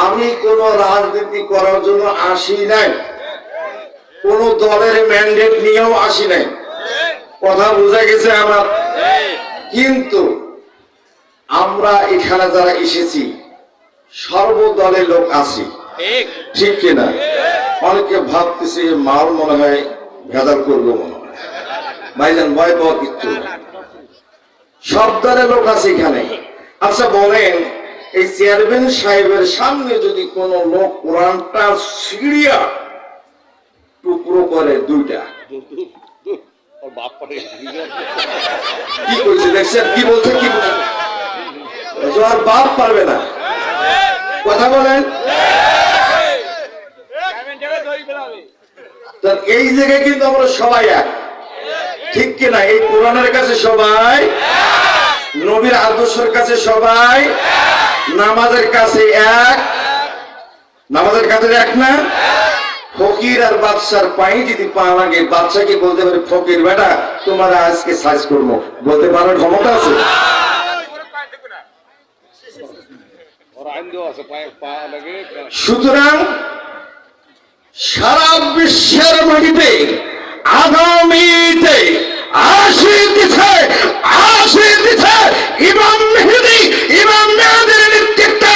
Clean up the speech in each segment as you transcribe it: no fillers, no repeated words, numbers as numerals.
আমি কোন রাজনীতি করার জন্য আসি নাই, কোন দলের ম্যান্ডেট নিয়েও আসি নাই, কথা বোঝা গেছে আমার। কিন্তু আমরা এখানে যারা এসেছি সর্বদলের লোক আছি, ঠিক কিনা? অনেকে ভাবতেছে মাল মনে হয় ভেজাল করবো, মনে হয় ভাইজান ভয় পাওয়া কিচ্ছু না, সব দলের লোক আছে এখানে। আচ্ছা বলেন, এই চেয়ারম্যান সাহেবের সামনে যদি কোন লোক কোরআনটা ছিঁড়িয়া টুকরো করে দুইটা, কি কইছে দেখছেন? কি বলছে? কি আর বাপ পারবে না, কথা বলেন। এই জায়গায় কিন্তু আমরা সবাই এক, ঠিক কিনা? এই কোরআনের কাছে সবাই, নবীর আদর্শের কাছে সবাই, নামাজের কাছে এক, নামাজের কাছে এক না? ফকির আর বাদশার পাই যদি পা লাগে, বাদশা কি বলতে পারে ফকির বেটা তোমার আজকে সাইজ করবো, বলতে পারার ক্ষমতা আছে? সুতরাং সারা বিশ্বের মাটিতে আগামীতে আসিতেছে ইমাম মেহেদী, ইমাম মেহেদীর নেতৃত্বে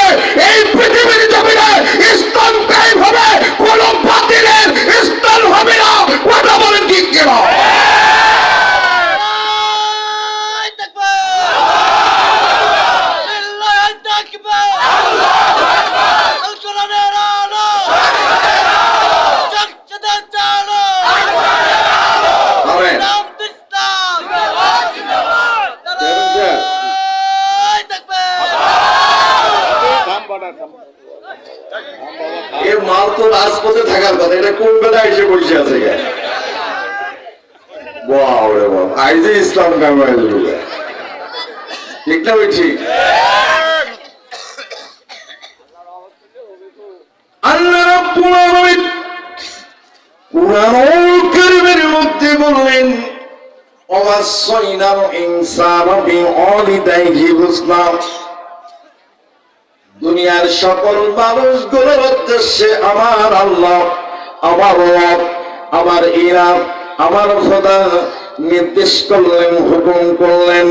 এই পৃথিবীর জমিনে ইসলাম কায়েম হবে, কোন বাতিলের স্থান হবে না, কথা বলেন ঠিক কিনা? এর মাল তো রাজপথে থাকার কথা, এটা কোন বেলা এসে বসে আছে? আইজে ইসলাম ঠিক না? ওই ঠিক। আল্লাহ রাব্বুল আলামিন কুরআনুল কারীমের মধ্যে বললেন, ওয়াসাইনাল ইনসানা বিওয়ালিদাইহি হুসনা। দুনিয়ার সকল মানুষগুলোর উদ্দেশ্যে আমার আল্লাহ, আমার রব, আমার ইলাহ, আমার খোদা নির্দেশ করলেন, হুকুম করলেন,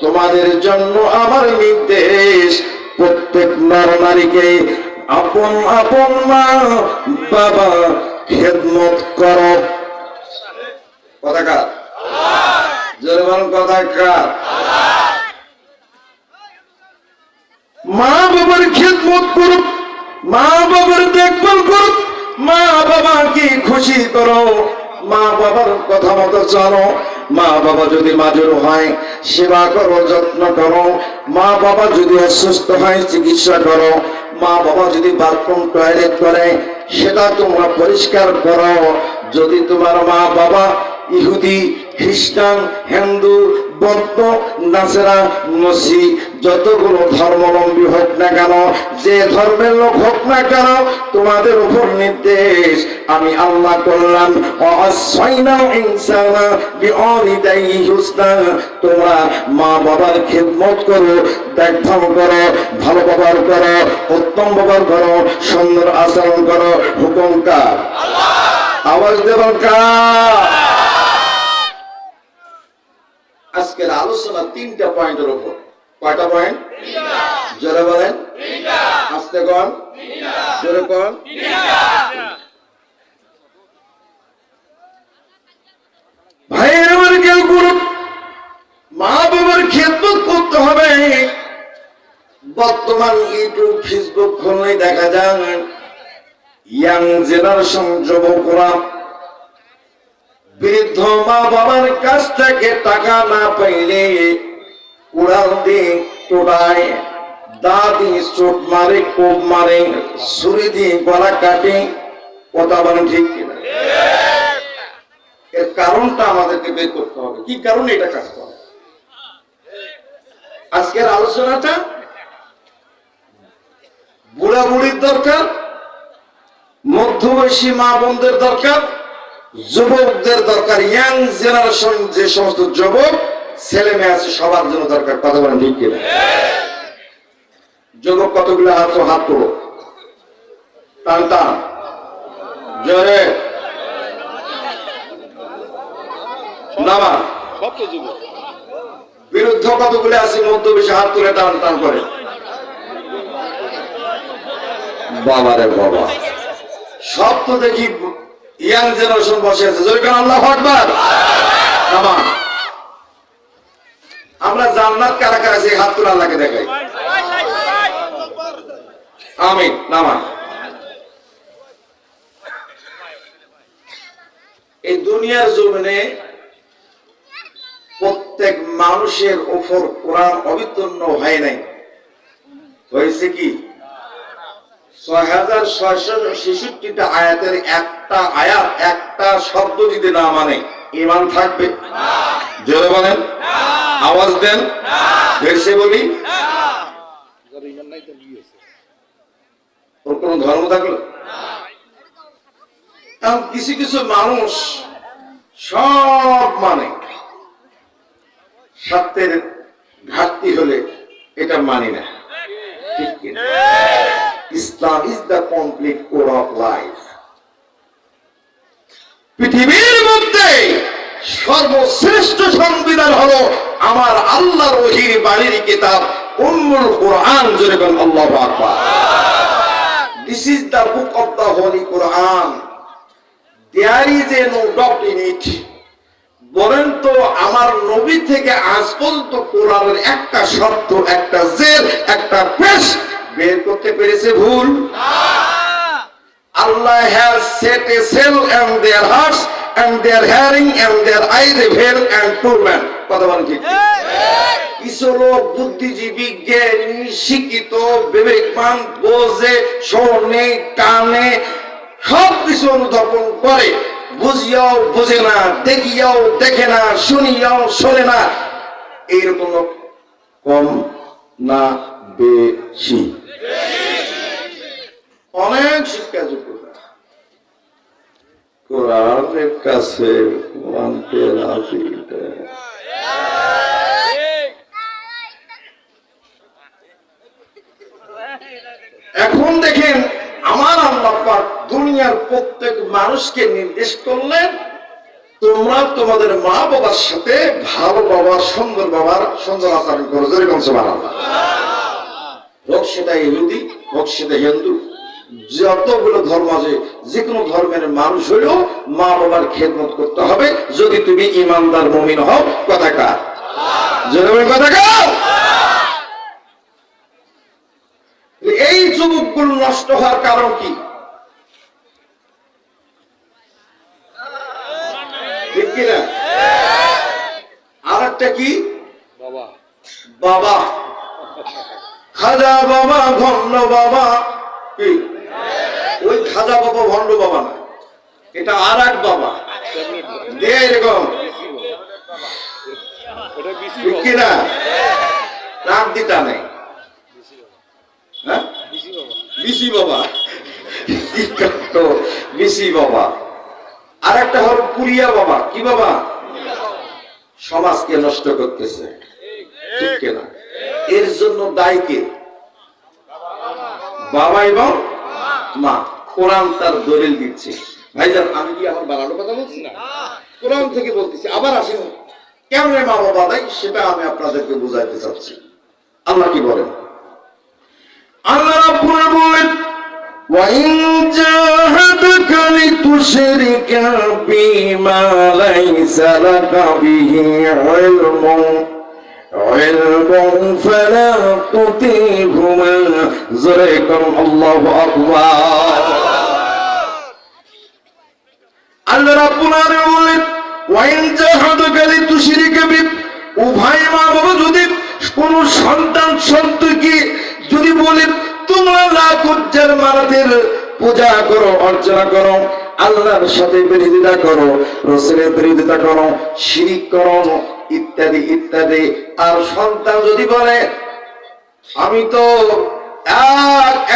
তোমাদের জন্য আমার নির্দেশ, প্রত্যেক নর নারীকে আপন আপন মা বাবা খেদমত করো। কথা কার? জোরে বলুন, কথা কার? মা বাবার খেদমত করুক, মা বাবার দেখভাল করুক, মা বাবাকে খুশি করো, মা বাবার কথা মতো চলো। মা বাবা যদি মাজুর হয় সেবা করো, যত্ন করো। মা বাবা যদি অসুস্থ হয় চিকিৎসা করো। মা বাবা যদি বাথরুম টয়লেট করে সেটা তোমরা পরিষ্কার করো। যদি তোমার মা বাবা ইহুদি, খ্রিস্টান, হিন্দু, বৌদ্ধ, নাসরা, মসি যতগুলো ধর্মাবলম্বী হোক না কেন, যে ধর্মের লোক হোক না কেন, তোমাদের উপর নির্দেশ আমি আল্লাহ করলাম, ওয়াসাইনাল ইনসানা বিওয়ালিদাইহি হুসনা। তোমরা মা বাবার খেদমত করো, দেখভাল করো, ভালো ব্যবহার করো, উত্তম ব্যবহার করো, সুন্দর আচরণ করো। হুকুম কার? আওয়াজ দেবেন কার? আজকের আলোচনা 3টা পয়েন্টের উপর। কয়টা পয়েন্ট? জোরে বলেন, আস্তে কন, জোরে কন। ভাইয়ের আমার কেউ করুন, মা বাবার খেদমত করতে হবে। বর্তমান ইউটিউব, ফেসবুক খুললেই দেখা যায় ইয়াং জেনারেশন যুবকরা বৃদ্ধ মা বাবার কাছ থেকে টাকা না পাইলে উড়াল দিয়ে টোড়ায়, দা দিয়ে চোট মারে, কোপ মারে, ছুরি দিয়ে গলা কাটে। কথা বলেন ঠিক কিনা? এর কারণটা আমাদেরকে বের করতে হবে, কি কারণে এটা কাজ করে। আজকের আলোচনাটা বুড়া বুড়ির দরকার, মধ্যবয়সী মা বোনদের দরকার, যুবকদের দরকার, ইয়াং জেনারেশন যে সমস্ত যুবক ছেলে মেয়ে আছে সবার জন্য দরকার। কথা বলেন ঠিক কিনা? যুবক কতগুলো হাত তোলো, টান টান জোরে নামা। বিরুদ্ধ কতগুলি আছে মধ্য বেশি হাত তুলে টান টান করে। বাবারে বাবা, সব তো দেখি ইয়াং জেনারেশন বসে আছে। জোরে কান আল্লাহু আকবার। নামা। আমরা জান্নাত কারা কারা আছে হাত তুলে আল্লাহকে দেখাই। আমিন। নামা। এই দুনিয়ার জমিনে প্রত্যেক মানুষের উপর কোরআন অবতীর্ণ হয় নাই। হয়েছে কি ৬৬৬৬টা আয়াতের একটা আয়াত একটা শব্দ যদি না মানে ঈমান থাকবে? জোরে বলেন, আওয়াজ দেন, ভেসে বলি। ওর কোন ধর্ম থাকলো? কিছু কিছু মানুষ সব মানে, সত্যের ঘাটতি হলে এটা মানি না। ঠিক কিনা? Islam is the complete core of life. পৃথিবীর মধ্যে সর্বশ্রেষ্ঠ সংবিধান হলো আমার আল্লাহর ওহীর বাণীর কিতাব উম্মুল কুরআন। জোরে বলেন আল্লাহু আকবার। This is the book of the holy Quran. There is a no doubt in it. বলেন তো আমার নবী থেকে আজ পর্যন্ত কোরআনের একটা শব্দ, একটা জের, একটা পেশ বের করতে পেরেছে ভুল? Allah has set a seal on their hearts and their hearing and their eyes veiled and torment. কথা বলেন ঠিক? কিছু লোক বুদ্ধিজীবী, জ্ঞানী, শিক্ষিত, বিবেকবান, বোঝে, শোনে, কানে, সব কিছু অনুধাবন করে, বুঝিয়াও বোঝে না, দেখিয়াও দেখে না, শুনিয়াও শোনে না। এইরকম লোক কম না বেশি? অনেক শিক্ষা যোগ্যতা কোরআনের কাছে মানতে রাজি। এখন দেখেন আমার আল্লাহ পাক দুনিয়ার প্রত্যেক মানুষকে নির্দেশ করলেন, তোমরা তোমাদের মা বাবার সাথে ভালো বাবার, সুন্দর বাবার সুন্দর আচরণ করো। যেরকম সুবহানাল্লাহ। হোক সেটা ইহুদি, হোক সেটা হিন্দু, যতগুলো ধর্ম আছে, যে কোনো ধর্মের মানুষ হলেও মা বাবার খেদমত করতে হবে যদি তুমি ইমানদার মুমিন হও। কথা কার? জোরে কথা কার? এই যুবকগুলো নষ্ট হওয়ার কারণ কি? ঠিক কিনা? আর একটা কি? বাবা, খাজা বাবা, ভণ্ড বাবা। কি ওই খাজা বাবা ভণ্ড বাবা না, এটা আর এক বাবা। এরকম ঠিক কিনা? নাম দিতা নেই। বিসি বাবা, বিসি বাবা। আর একটা হল পুরিয়া বাবা। কি বাবা? সমাজকে নষ্ট করতেছে। ঠিক কিনা? এর জন্য দায়ী কে? বাবা এবং মা। কোরআন তার দলিল দিচ্ছে। ভাইজান, আমি কি আমার বানানো কথা বলছি না? কোরআন থেকে বলতেছি। আবার আসেন কেমন মা বাবা দায়ী সেটা আমি আপনাদেরকে বুঝাইতে চাচ্ছি। আল্লাহ কি বলেন? আল্লাহ রাব্বুল বলেন, وَإِن جَاهَدَكَ لِتُشْرِكَ بِمَا لَيْسَ لَكَ بِهِ عِلْمٌ فَلَا تُطِعْهُمَا। জোরে করুন আল্লাহু আকবার। আল্লাহ রাব্বুল আলামিন বলেন, وَإِن جَاهَدَكَ لِتُشْرِكَ بِهِ। উভয় মা বাবা যদি কোন সন্তান সন্ততিকে যদি বলে তোমরা লাত উজ্জার মানাতের পূজা করো, অর্চনা করো, আল্লাহর সাথে বিরোধিতা করো, রাসূলের বিরোধিতা করো, শিরিক করো, ইত্যাদি ইত্যাদি। আর সন্তান যদি বলে আমি তো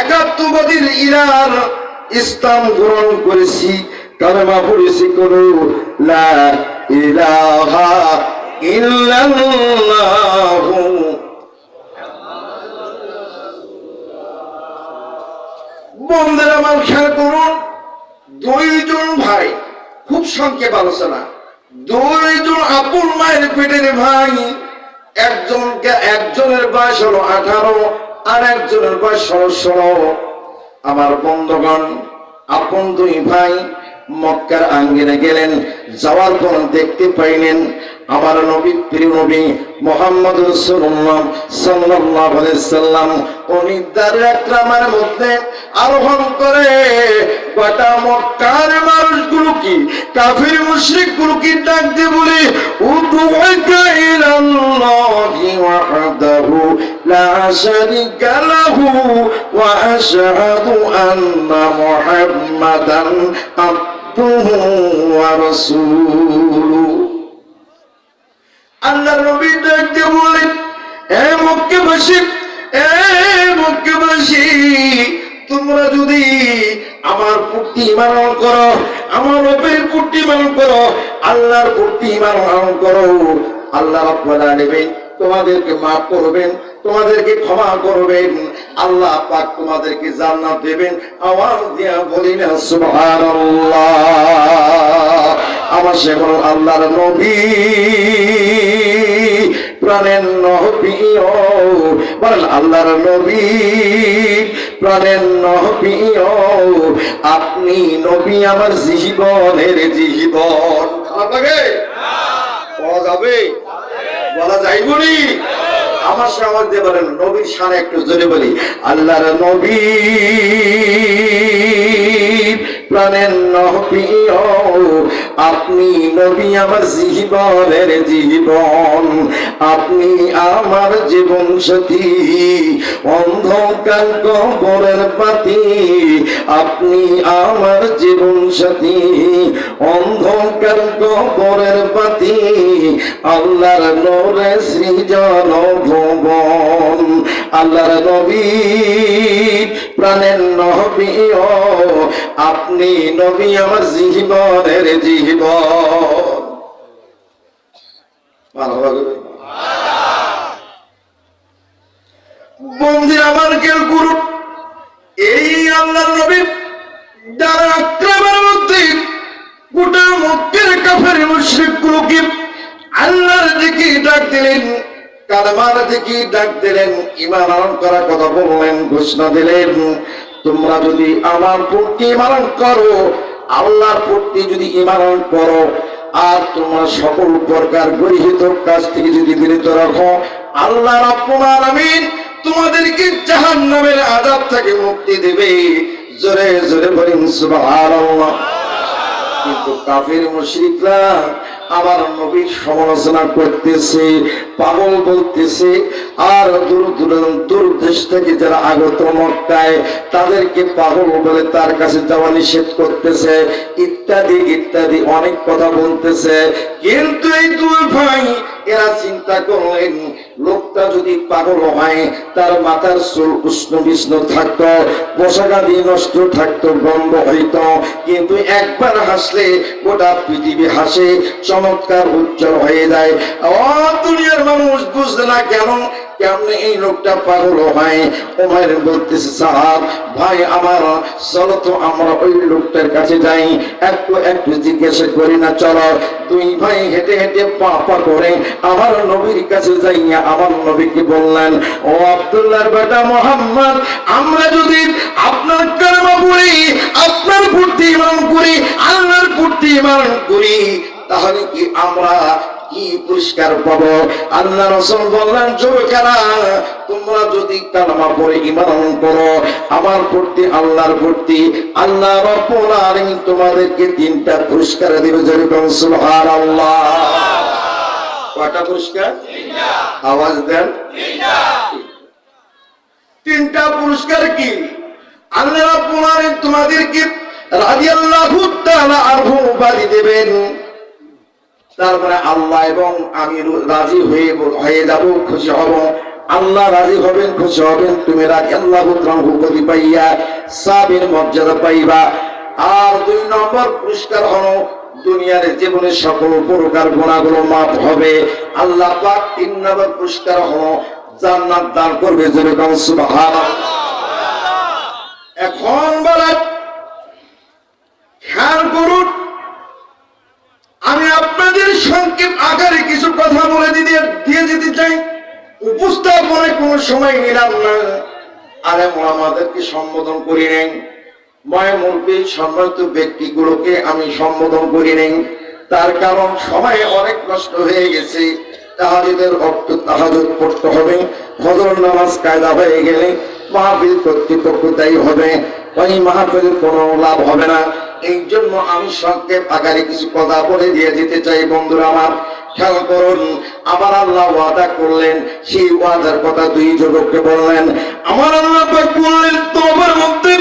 একাত্মবাদীর ইরার ইসলাম গ্রহণ করেছি, কালেমা পড়েছি, করো লা ইলাহা ইল্লাল্লাহু বন্ধুরা আমার খেয়াল করুন, দুইজন ভাই, খুব সংক্ষেপ আলোচনা, দুইজন আপন মায়ের পেটের ভাই, একজনের বয়স হলো 18 আর একজনের বয়স হলো 16। আমার বন্ধুগণ, আপন দুই ভাই মক্কার আঙ্গিনে গেলেন, যাওয়ার পর দেখতে পাইলেন আমার নবী, প্রিয় নবী মুহাম্মদ রাসূলুল্লাহ সাল্লাল্লাহু আলাইহি সাল্লাম উনি দাঁড়ার মধ্যে আরোহণ করে গোটা মক্কার মানুষগুলোকে, কাফির মুশরিকগুলোকে ডাক দিয়ে বলে, উদুকা ইলাল্লাহি ওয়াহদাহু লা শারীকা লাহু ওয়া আশহাদু আন্না মুহাম্মাদান আবদুহু ওয়া রাসূলুহু। আল্লাহর নবী ডাক দিয়ে বলেন, এ মক্কাবাসী, এ মক্কাবাসী, তোমরা যদি আমার প্রতি ঈমান করো, আমার নবীর প্রতি ঈমান করো, আল্লাহর প্রতি ঈমান করো, আল্লাহ রাব্বুল আলামিন তোমাদেরকে মাফ করবেন, তোমাদেরকে ক্ষমা করবেন, আল্লাহ পাক তোমাদেরকে জান্নাত দেবেন। আওয়াজ দিয়া বলি না সুবহানাল্লাহ। আমার সেবন আল্লাহর নবী, প্রাণের নবী, বলেন আল্লাহর নবী, প্রাণের নবী, আপনি নবী আমার জীবনের জীবন। খারাপ লাগে? পাওয়া যাবে? বলা যাইবনি? আমার সামনে দিয়ে বলেন নবীর শানে একটু জোরে বলি, আল্লাহর নবী, প্রাণের নবী, আপনি নবী আমার জীবনের জীবন, আপনি আমার জীবন সাথী, অন্ধকার কবরের বাতি, আপনি আমার জীবন সাথী, অন্ধকার কবরের বাতি, আল্লাহর নূরে সৃজন ভুবন। আল্লাহর নবী, প্রাণের নবী, আপনি নবী আমার জীবনের জীবন। বন্ধু আমার কেউ গুরু, এই আল্লাহর নবী যারা আক্রমণের মধ্যে গোটা মক্কার কাফের মুশরিকগুলোকে আল্লাহর দিকে ডাক দিলেন, কালেমার দিকে ডাক দিলেন, ঈমান আনয়ন করার কথা বললেন, ঘোষণা দিলেন, তোমরা যদি আমার প্রতি ঈমান করো, আল্লাহর প্রতি যদি ঈমান আনয়ন করো, আর তোমরা সকল প্রকার গৃহীত কাজ থেকে যদি বিরত রাখো, আল্লাহ রাব্বুল আলামিন তোমাদেরকে জাহান্নামের আযাব থেকে মুক্তি দেবে। জোরে জোরে বলেন সুবহানাল্লাহ। কিন্তু কাফির মুশরিকরা আমার নবীর সমালোচনা করতেছে, পাগল বলতেছে, আর দূর দেশ থেকে যারা আগত মক্কায় তাদেরকে পাগল বলে তার কাছে যাওয়া নিষেধ করতেছে, ইত্যাদি ইত্যাদি অনেক কথা বলতেছে। কিন্তু এই দুই ভাই এরা চিন্তা করলেন, লোকটা যদি পাগল হয়, তার মাথার চুল উষ্ণ বিষ্ণ থাকতো, পোশাকাদি নষ্ট থাকতো, গন্ধ হইত, কিন্তু একবার হাসলে গোটা পৃথিবী হাসে, চমৎকার উজ্জ্বল হয়ে যায়। ও দুনিয়ার মানুষ বুঝবে না কেন কেমনে এই লোকটা পাগল হয়। ওমর বলতেছে, সাহাব ভাই আমার, চলো তো আমরা ওই লোকটার কাছে যাই, একটু একটু জিজ্ঞাসা করি না, চলো। দুই ভাই হেঁটে হেঁটে পা পা করে আমার নবীর কাছে যাইয়া আমার নবীকে বললেন, ও আব্দুল্লাহর বেটা মুহাম্মদ, আমরা যদি আপনার কালেমা পড়ি, আপনার প্রতি ঈমান করি, আল্লাহর প্রতি ঈমান করি, তাহলে কি আমরা কি পুরস্কার পাবো? আল্লাহ রাসূল বললেন, যুবকেরা, তোমরা যদি কালেমা পড়ে ঈমান করো আমার প্রতি, আল্লাহর প্রতি, আল্লাহ রাব্বুল আলামিন তোমাদেরকে 3টা পুরস্কার দিবে। যেরকম সুবহানাল্লাহ। কয়টা পুরস্কার? 3টা। আওয়াজ দেন। 3টা। 3টা পুরস্কার কি? আল্লাহ রাব্বুল আলামিন তোমাদেরকে রাদিয়াল্লাহু তাআলা আনহু উপাধি দেবেন। তারপরে আল্লাহ এবং আমি রাজি হয়ে যাব, খুশি হব, আল্লাহ রাজি হবেন, খুশি হবেন, তুমি রাদিয়াল্লাহু তাআলা উপাধি পাইয়া সাবির মর্যাদা পাইবা। আর 2 নম্বর পুরস্কার হলো দুনিয়ার জীবনের সকল প্রকার গুনাহগুলো মাফ হবে। আল্লাহ পাক 3 নম্বর পুরস্কার হলো জান্নাত দান করবে। যেরকম সুবহানাল্লাহ। এখন বলেন, খেয়াল করুন, আমি আপনাদের সংক্ষেপ আকারে কিছু কথা বলে দিয়ে যেতে চাই। উপস্থাপনে কোনো সময় নিলাম না, আর আমাদেরকে সম্বোধন করি নেই, ময়মুরব্বী সম্মানিত ব্যক্তিগুলোকে আমি সম্বোধন করি নেই। তার কারণ সময় অনেক নষ্ট হয়ে গেছে। তাহাজ্জুদের ওয়াক্ত তাহাজ্জুদ পড়তে হবে, ফজর নামাজ কায়দা হয়ে গেলে মাহফিল কর্তৃপক্ষ দায়ী হবে, ওই মাহফিলের কোনো লাভ হবে না। এই জন্য আমি সংক্ষেপ আকারে কিছু কথা বলে দিয়ে যেতে চাই। বন্ধুরা আমার, খেয়াল করুন, আমার আল্লাহ ওয়াদা করলেন, সেই ওয়াদার কথা দুই যুবককে বললেন। আমার আল্লাহ পাক বললেন তোমার মধ্যে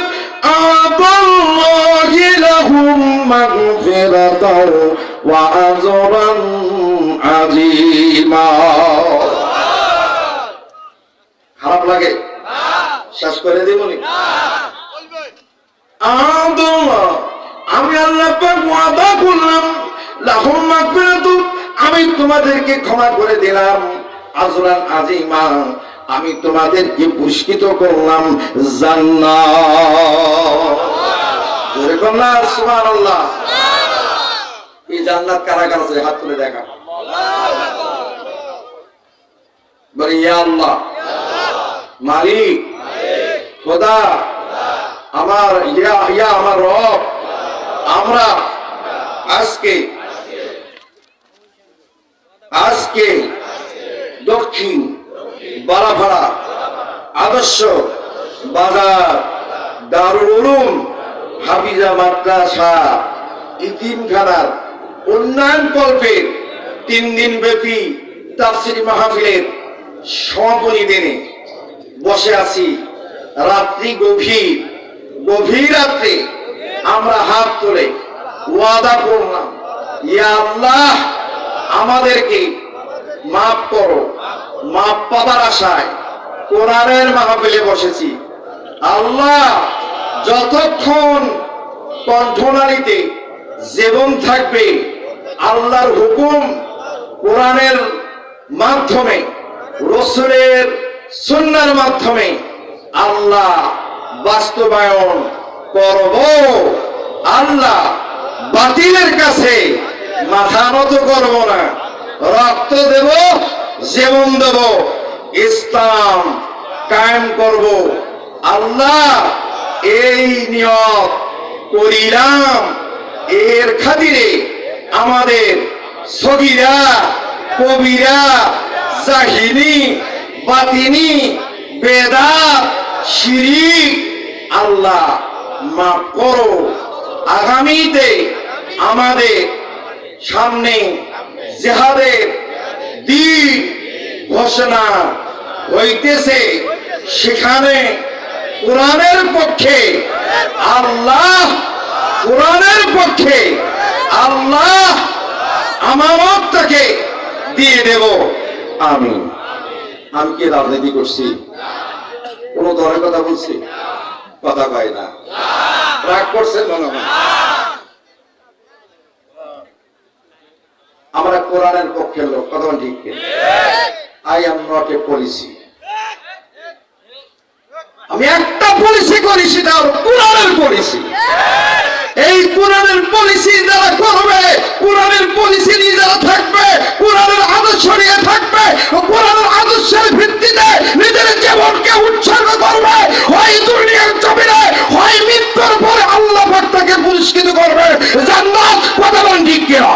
আতাল্লাহি লাহুম মাগফিরাতাও ওয়া আজরান আযীমা। খারাপ লাগে? শেষ করে দেবনি? আমি আল্লাহ পাক ওয়াদা করলাম, লাহুম মাগফিরাতু, আমি তোমাদেরকে ক্ষমা করে দিলাম, আজরান আযীমা, আমি তোমাদেরকে পুরস্কৃত করলাম জান্নাত। জোরে বলুন না সুবহানাল্লাহ। এই জান্নাত কারা কারা আছে হাত তুলে দেখা। বলি ইয়া আল্লাহ, মালিক খোদা, আমার ইয়া আমার রব, আমরা আজকে দক্ষিণ বারাভাড়া আদর্শ বাজার দারুল উলুম হাফিজা মাদ্রাসা ইতিমখানার উন্নয়ন কল্পের 3 দিন ব্যাপী তাফসীর মাহফিলের সমাপনী দিনে বসে আছি। রাত্রি গভীর রাত্রে আমরা হাত তুলে ওয়াদা করলাম, ইয়া আল্লাহ, আমাদেরকে মাফ করো। মাফ পাবার আশায় কোরআনের মাহফিলে বসেছি। আল্লাহ, যতক্ষণ কণ্ঠনালীতে জীবন থাকবে, আল্লাহর হুকুম কোরআনের মাধ্যমে, রাসূলের সুন্নাহর মাধ্যমে আল্লাহ বাস্তবায়ন করব। আল্লাহ, বাতিলের কাছে মাথা নত করব না, রক্ত দেব, জীবন দেব, ইসলাম কায়েম করব। আল্লাহ, এই নিয়ত করিলাম, এর খাতিরে আমাদের সগীরা কবিরা জাহিনী বাতিনি বেদাত শিরিক আল্লাহ মাফ করো। আগামীতে আমাদের সামনে জিহাদের দিন ঘোষণা হইতেছে, সেখানে কোরআনের পক্ষে আল্লাহ, কোরআনের পক্ষে আল্লাহ আমানতটাকে দিয়ে দেব। আমি কি রাজনীতি করছি? কোন দলের কথা বলছি? কথা কয় না, রাগ করছেন মনে হয়। আমরা কোরআনের পক্ষের লোক, কথা ঠিক। I am not a policy. আমি একটা পলিসি করি, সেটা কোরআনের পলিসি। এই কোরআনের পলিসি যারা করবে, কোরআনের পলিসি নিয়ে যারা থাকবে, কোরআনের আদর্শ নিয়ে থাকবে, কোরআনের আদর্শের ভিত্তিতে নিজের জীবনকে উৎসর্গ করবে, হয় দুনিয়ার জমিনে, হয় মৃত্যুর পরে আল্লাহ পাক তাকে পুরস্কৃত করবে জান্নাত। কথা বলেন ঠিক কিনা?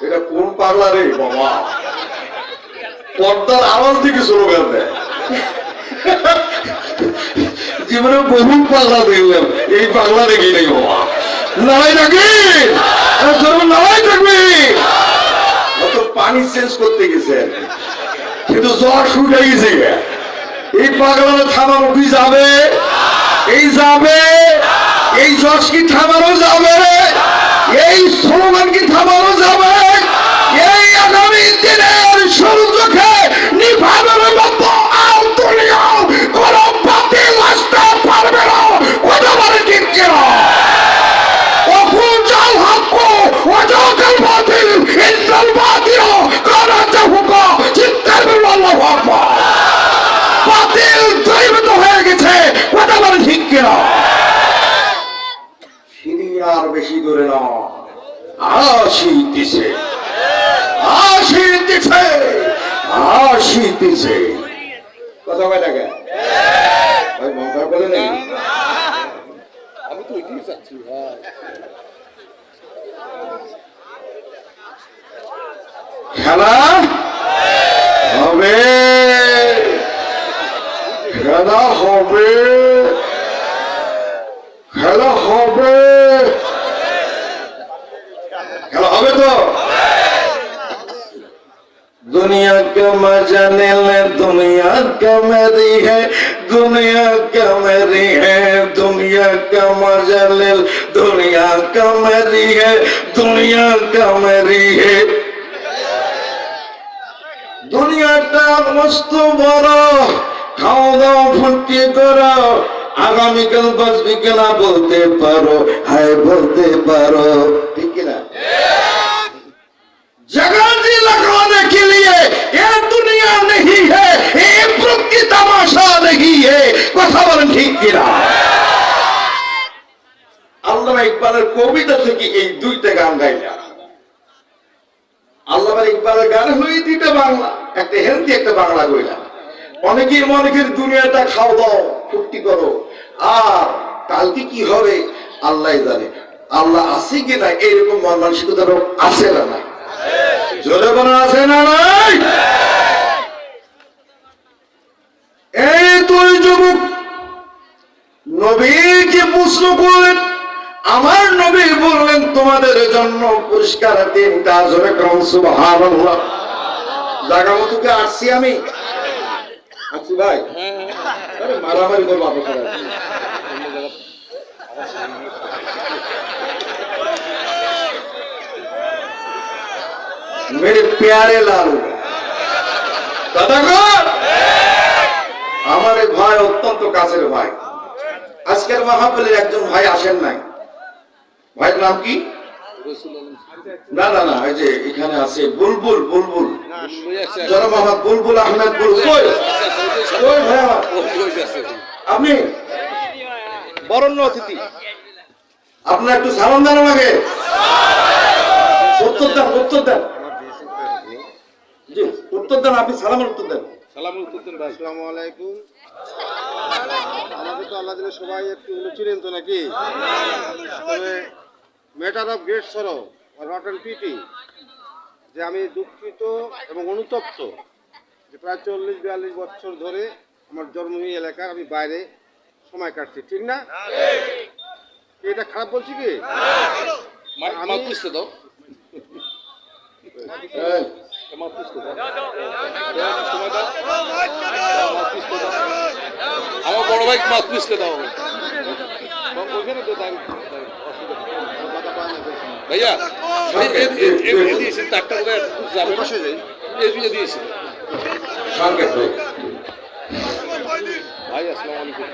এটা কোন পাগলা রে বাবা, পর্দার আওয়াজ দিকে স্লোগান দেয়। জীবনে বহু পাগলা দেখলাম, এই পাগলা দেখি নেই বাবা। লড়াই নাকি লড়াই থাকবে। অত পানি চেঞ্জ করতে গেছে, কিন্তু জ্বর শুটে গেছে। এই পাগলা থামানো কি যাবে? এই যাবে, এই জশ কি থামানো যাবে? এই স্লোগান কি থামানো যাবে? এই আগামী দিনের সূর্যকে নিভানোর মতো আর দুনিয়াও কোন বাতিল আসতে পারবে না। কথা বলে ঠিক কিনা? وَقُلْ الْحَقُّ وَجَاءَ الْبَاطِلُ إِنَّ الْبَاطِلَ كَانَ زَهُوقًا চিৎকার করে আল্লাহু আকবার। বাতিল দৈবত হয়ে গেছে। কথা বলে ঠিক কিনা? সিরিয়ার বেশি দূরে না, আসিতেছে আসিতেছে আসিতেছে। কথা কয় টাকা ভাই মঙ্গল বলে নেই। আমি তো এটাই চাচ্ছি ভাই। খেলা হবে, খেলা হবে, খেলা হবে, খেলা হবে তো। दुनिया का मजा ले ले, दुनिया का मेरी है, दुनिया का मेरी है, दुनिया का मजा ले ले, दुनिया का मेरी है, दुनिया का मेरी है। দুনিয়াটা মস্ত বড়, খাওয়া দাওয়া ফুর্তি করো, আগামীকাল বাঁচবি কিনা বলতে পারো, হায় বলতে পারো, ঠিক কিনা? जगह जी लगाने के लिए ये दुनिया नहीं है, ये प्रकृति तमाशा नहीं है। কথা বলেন ঠিক কিনা? আল্লামা ইকবালের কবিতা থেকে এই দুইটা গান গাইলাম। আল্লামা ইকবালের গান হয়ে দুইটা বাংলা, একটা হিন্দি একটা বাংলা গাইলাম। অনেকেই মনে করে দুনিয়াটা খাও দাও ফুর্তি করো, আর কালকে কি হবে আল্লাহ জানে। আল্লাহ আছে কিনা এরকম মন মানসিকতা আছে না নাই? জোরে বলা আছে না নাই? এই দুই যুবক নবীকে প্রশ্ন করলেন, আমার নবী বললেন তোমাদের জন্য পুরস্কার তিনটা। জোরে করুন সুবহানাল্লাহ। জায়গা মতো কি আসছি আমি? আসছি ভাই? আরে মারামারি করবো আপনার। मेरे प्यारे लालू দাদাগণ, আমার এক ভাই অত্যন্ত কাছের ভাই, আজকের মাহফিলের একজন ভাই আসেন নাই। ভাইয়ের নাম কি? না না না, এই যে এখানে আছে বুলবুল, বুলবুল জনাব মোহাম্মদ বুলবুল আহমেদ বুলবুল। কই ভাই আমার? আপনি বরণ্য অতিথি, আপনার একটু সালাম দেন আমাকে। উত্তর দেন, উত্তর দেন, জি উত্তর দেন, আপনি সালামের উত্তর দেন। সালামের উত্তর দেন ভাই। আসসালামু আলাইকুম। আমাকে তো আল্লাহ দিলে সবাই একটু চিনেন তো নাকি? তবে matter of great sorrow not and pity, যে আমি দুঃখিত এবং অনুতপ্ত যে প্রায় 40-42 বছর ধরে আমার জন্মভূমি এলাকার আমি বাইরে সময় কাটছি, ঠিক না? এটা খারাপ বলছি কি? আমি বুঝতে দাও, আমার বড় ভাই মাছ পিছতে দাও ভাইয়া। দিয়েছেন তারটা করে যাবে, বসে যাই এদিকে দিয়েছেন ভাই। আসসালামু আলাইকুম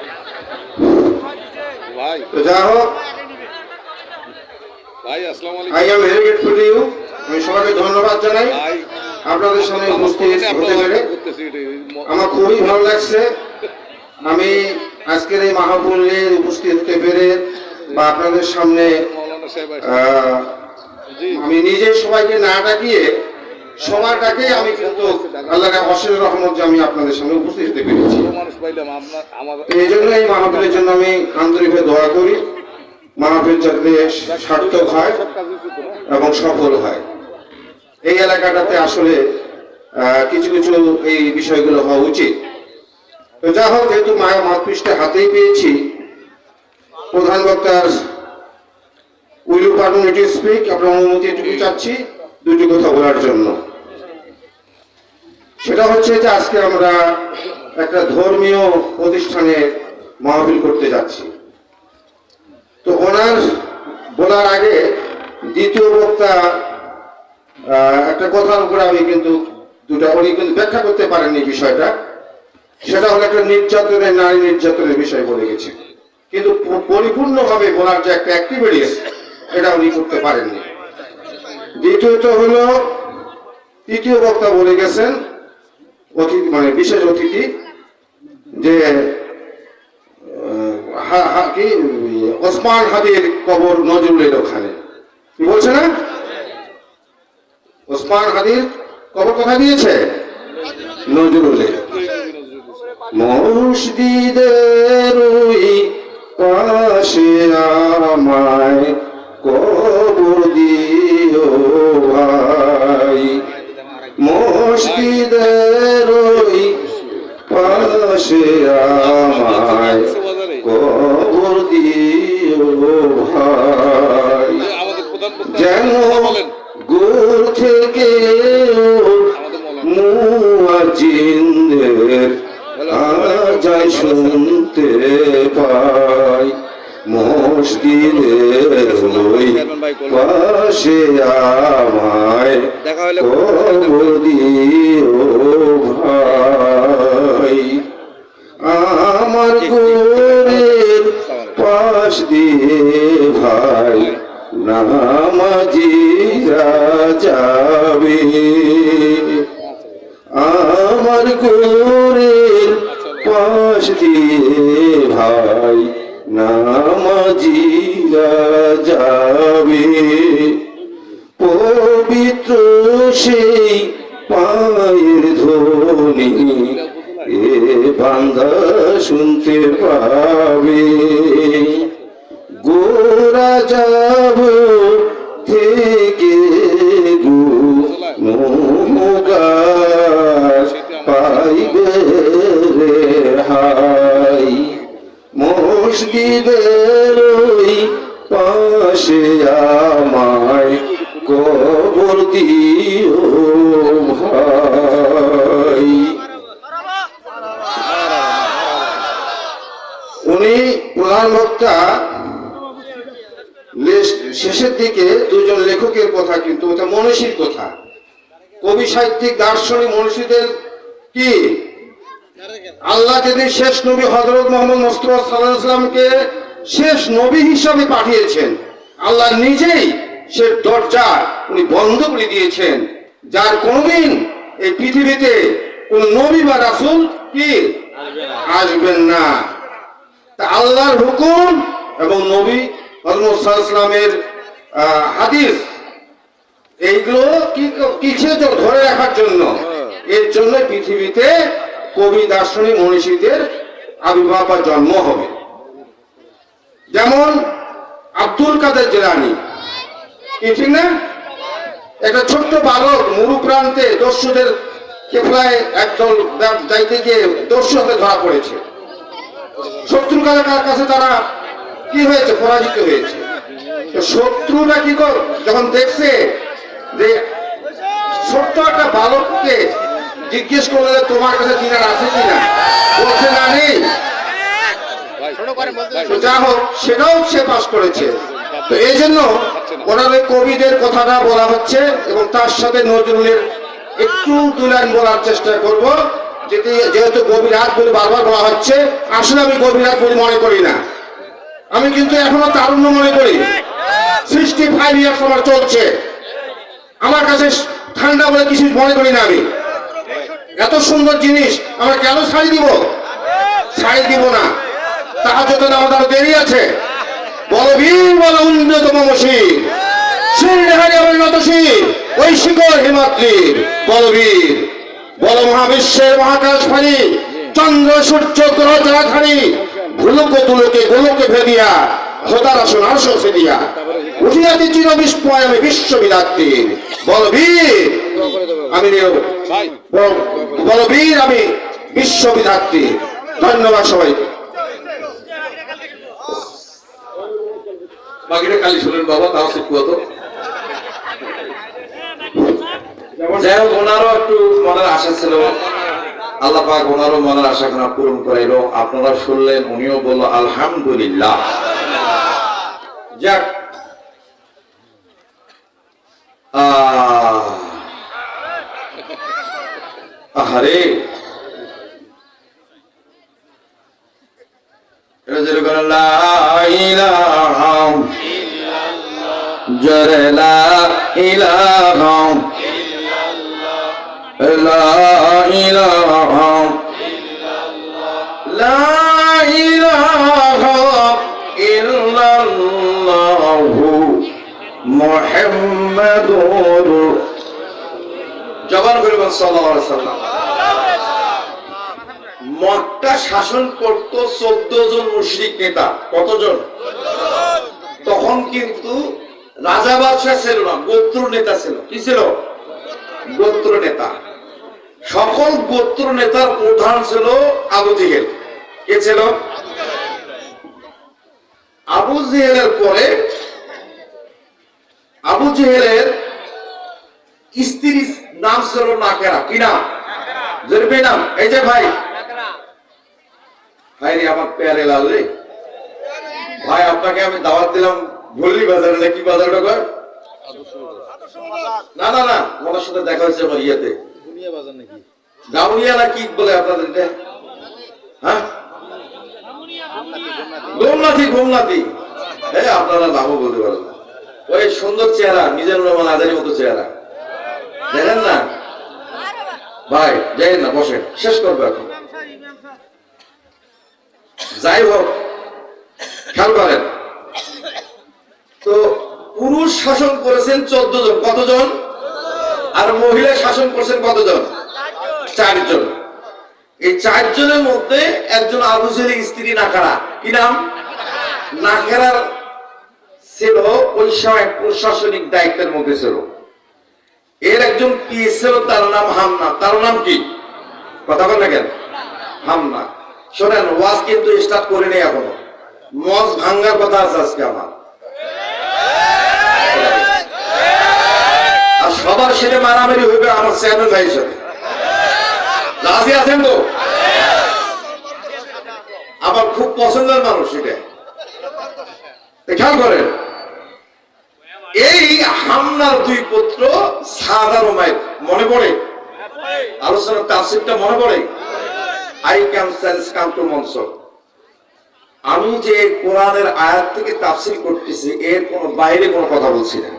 ভাই। যা হোক ভাই আসসালামু আলাইকুম। I am very grateful to you. আমি সবাইকে ধন্যবাদ জানাই আপনাদের সামনে উপস্থিত হতে পেরে। আমার খুবই ভালো লাগছে আমি আজকের এই মাহফিলে উপস্থিত হতে পেরে, বা আপনাদের সামনে আমি নিজে সবাইকে না ডাকিয়ে সবার ডাকে আমি কিন্তু আল্লাহর অশেষ রহমত যে আমি আপনাদের সামনে উপস্থিত হতে পেরেছি। এই জন্য এই মাহফিলের জন্য আমি আন্তরিকভাবে দোয়া করি, মাহফিল যাতে সার্থক হয় এবং সফল হয়। এই এলাকাটাতে আসলে কিছু কিছু এই বিষয়গুলো হওয়া উচিত। তো যা হোক, যেহেতু মায়া মাতপৃষ্ঠে হাতেই পেয়েছি, প্রধান বক্তার will you permit me to speak, আপনার অনুমতি এটুকু চাচ্ছি দুটি কথা বলার জন্য। সেটা হচ্ছে যে আজকে আমরা একটা ধর্মীয় প্রতিষ্ঠানে মাহফিল করতে যাচ্ছি। তো ওনার বলার আগে দ্বিতীয় বক্তা একটা কথার উপরে আমি কিন্তু উনি কিন্তু ব্যাখ্যা করতে পারেননি বিষয়টা। সেটা হলো একটা নির্যাতনের, নারী নির্যাতনের বিষয় বলে গেছে, কিন্তু পরিপূর্ণভাবে বলার যে একটা অ্যাক্টিভিটিস এটা উনি করতে পারেননি। দ্বিতীয়ত হলো, তৃতীয় বক্তা বলে গেছেন, অতিথি মানে বিশেষ অতিথি, যে কি ওসমান হাদির কবর নজরুলের ওখানে, কি বলছে না? ওসমান হাদির কবর কোথায় দিয়েছে? নজরুলের। মসজিদের ওই পাশে আমায় কবর দিও ভাই, মসজিদের ওই পাশে আমায় কবর দিও ভাই, যেন গোর থেকে মুয়াজ্জিনদের আজান শুনতে পাই, মসজিদের ওই পাশে আমায় কবর দিও ভাই, আমার গোরের পাশ দিয়ে ভাই নামাজিরা যাবে, আমার গোরের পাশ দিয়ে ভাই নামাজিরা যাবে, পবিত্র সেই পায়ের ধ্বনি এ বান্দা শুনতে পাবে, গোরা যাব থেকে গুনাহগার পাইবে রেহাই, মসজিদের ওই পাশে আমায় কবর দিও ভাই। উনি প্রধান বক্তা শেষের দিকে দুজন লেখকের কথা, কিন্তু ওটা মনীষীর কথা, কবি সাহিত্যিক দার্শনিক মনীষীদের কি আল্লাহ যেদিন শেষ নবী হযরত মুহাম্মদ মুস্তাফা সাল্লাল্লাহু আলাইহি ওয়াসাল্লামকে শেষ নবী হিসাবে পাঠিয়েছেন, আল্লাহ নিজেই সে দরজা উনি বন্ধ করে দিয়েছেন, যার কোনদিন এই পৃথিবীতে কোন নবী বা রাসূল কি আসবেন না। তা আল্লাহর হুকুম এবং নবী হযরত মুহাম্মদ সাল্লাল্লাহু আলাইহি ওয়াসাল্লামের হাদিস, এইগুলো কিসের জন্য? ধরে রাখার জন্য। এর জন্য পৃথিবীতে কবি দার্শনিক মনীষীদের আবির্ভাব বা জন্ম হবে। যেমন আব্দুল কাদের জিলানী, কি ঠিক না? একটা ছোট্ট বালক মরু প্রান্তে দস্যুদের কেফলায় একদল যাইতে গিয়ে দস্যু হাতে ধরা পড়েছে, শত্রুর কাছে তারা কি হয়েছে? পরাজিত হয়েছে। শত্রুরা কি কর, যখন দেখছে যে ছোট্ট একটা বালককে জিজ্ঞেস করলে তোমার কাছে দিনার আছে কিনা, বলছে না নেই, যা হোক সেটাও সে পাস করেছে। তো এই জন্য ওনার কবিদের কথাটা বলা হচ্ছে এবং তার সাথে নজরুলের একটু তুলান বলার চেষ্টা করব, যেহেতু গভীর রাত বলে বারবার বলা হচ্ছে। আসলে আমি গভীর রাত বলে মনে করি না, আমি কিন্তু এখনো তারুণ্য মনে করি। 65 ইয়ার্স আমার চলছে, আমার কাছে ঠান্ডা বলে কিছু মনে করি না। আমি এত সুন্দর জিনিস আমরা কেন ছাড়ি দিব? ছাড়ি দিব না। তাহাজ্জুদের নামাজ আরো দেরি আছে। বল বীর বল উন্নতম মশির, শিরহারি আমার নতশির, ওই শিকড় হিমাদ্রির বলবীর, বল মহাবিশ্বের মহাকাশ ফানি, চন্দ্র সূর্য গ্রহ তারাখানি, ভুলুক তুলুকে গোলকে ভেদিয়া খোদার আসন আরশ ফেদিয়া উঠিয়াতে চির বিস্ময় আমি বিশ্ববিদাত্রীর বলবীর, আমি বলবীর, আমি বিশ্ববিধাত্রী। ধন্যবাদ সবাইকে। বাকিটা কালি শুনেন বাবা, তাও শিখবো তো। যাই হোক, ওনারও একটু মনের আশা ছিল, আল্লাহ পাক ওনারও মনের আশা পূরণ করাইলো। আপনারা শুনলেন, উনিও বলল আলহামদুলিল্লাহ। যাক, আহারে এটা যেরকম লা ইলাহা জরে লা ইলাহা লা ইলাহা লা ইলাহা ইল্লাল্লাহু মুহাম্মাদুর জবান করে বলেন সাল্লাল্লাহু আলাইহি ওয়াসাল্লাম। মক্কা শাসন করত 14 জন মুশরিক নেতা। কতজন? তখন কিন্তু রাজা বাদশাহ ছিল না, গোত্র নেতা ছিল। কি ছিল? গোত্র নেতা। সকল গোত্র নেতার প্রধান ছিল আবু জেহেল। কে ছিল? আবু জেহেলের পরে আবু জেহেলের স্ত্রীর নাম ছিল নাকেরা। কি নাম? জরবে নাম। এই যে ভাই ভাই রে আমার প্যারে লাল রে ভাই, আপনাকে আমি দাওয়াত দিলাম ভুলি বাজারে, নাকি বাজারটা কয়? না না না, ওনার সাথে দেখা হয়েছে আমার ইয়েতে। গাউনিয়া না কি বলে আপনাদের? হ্যাঁ, গোমনাথি। গোমনাথি। হ্যাঁ, আপনারা নামও বলতে পারেন না। ওই সুন্দর চেহারা, নিজের রহমান আজারির মতো চেহারা, দেখেন না ভাই? যাই না, বসেন, শেষ করবো এখন। যাই হোক, খেয়াল করেন তো, পুরুষ শাসন করেছেন 14 জন। কতজন? আর মহিলা শাসন করেছেন কতজন? 4 জন। এই 4 জনের মধ্যে একজন আবু জেহেলের স্ত্রী নাকারা। কি নাম? নাকেরার ছিল ওই সময় প্রশাসনিক দায়িত্বের মধ্যে ছিল। এর একজন পিএস ছিল, তার নাম হামনা। তার নাম কি? কথা বল না কেন? হামনা। শোনেন, ওয়াজ কিন্তু স্টার্ট করিনি এখনো, মজ ভাঙ্গার কথা আছে আজকে আমার। আর সবার সাথে মারামারি হইবে আমার চেয়ারম্যান ভাইয়ের সাথে। রাজি আছেন তো? আমার খুব পছন্দের মানুষ এটা। খেয়াল করেন, এই হামনার 2 পুত্র সাদ আর উমাইর। মনে পড়ে? আলোচনার তাফসীরটা মনে পড়ে? I can sense come to মনস। আমি যে কোরআনের আয়াত থেকে তাফসীর করতেছি, এর কোন বাইরে কোনো কথা বলছি না।